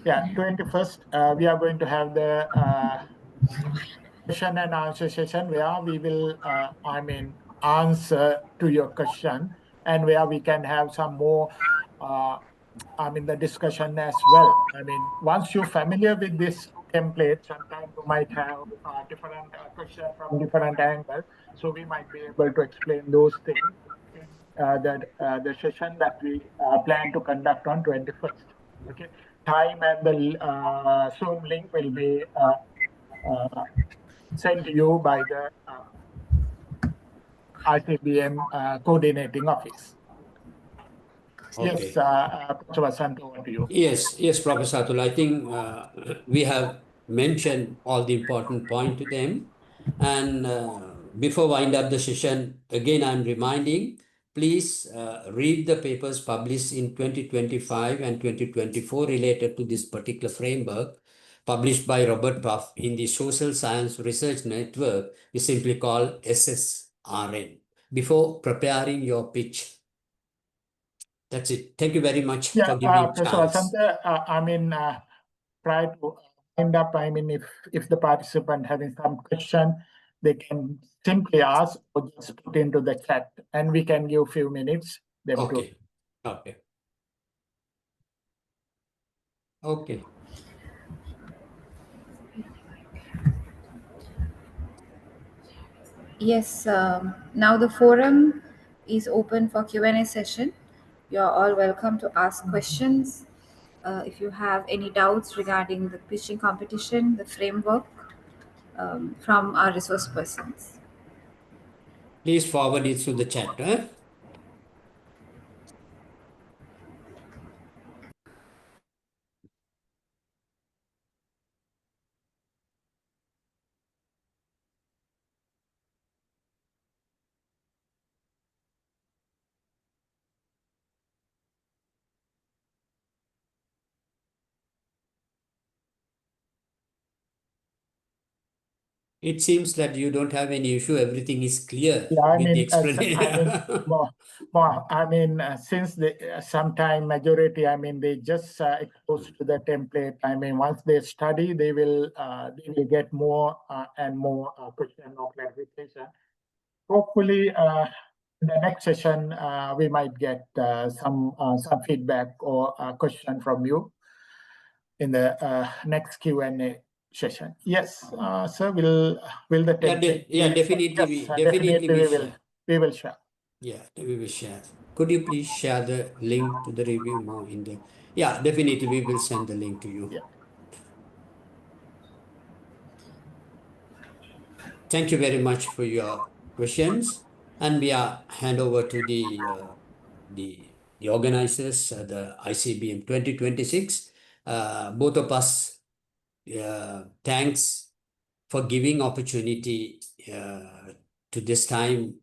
yeah, 21st, we are going to have the question and answer session where we will, I mean, answer to your question, and where we can have some more, I mean, the discussion as well. I mean, once you're familiar with this template, sometimes you might have different questions from different angles. So we might be able to explain those things in the session that we plan to conduct on 21st. Okay, time and the Zoom link will be sent to you by the ICBM coordinating office. Okay. Yes, Professor Vasant, over to you. Yes, Professor Atul. I think we have mentioned all the important point to them. And before wind up the session, again, I'm reminding, please read the papers published in 2025 and 2024 related to this particular framework, published by Robert Puff in the Social Science Research Network, is simply called SSRN, before preparing your pitch. That's it. Thank you very much for giving me a chance. Vasanta, I mean, try to wind up. I mean, if the participant having some question, they can simply ask or just put into the chat, and we can give a few minutes. Okay. Yes, now the forum is open for Q&A session. You're all welcome to ask questions if you have any doubts regarding the pitching competition, the framework, from our resource persons. Please forward it to the chat. Huh? It seems that you don't have any issue. Everything is clear Yeah, I with the mean, explanation. Since the sometime majority, they just exposed to the template. Once they study, they will get more and more question or clarification. Hopefully, in the next session, we might get some feedback or question from you in the next Q&A session. Yes, sir. Will the template? Definitely we will share. Yeah, we will share. Could you please share the link to the review more in the? Yeah, definitely we will send the link to you. Yeah. Thank you very much for your questions, and we are hand over to the organizers, the ICBM 2026. Both of us, thanks for giving opportunity to this time,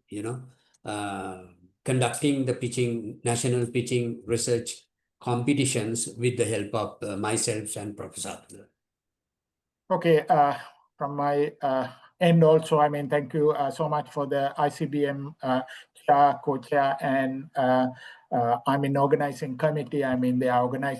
conducting the national pitching research competitions with the help of myself and Professor Abdullah. Okay, from my end also, thank you so much for the ICBM chair, co-chair, and organizing committee. They are organizing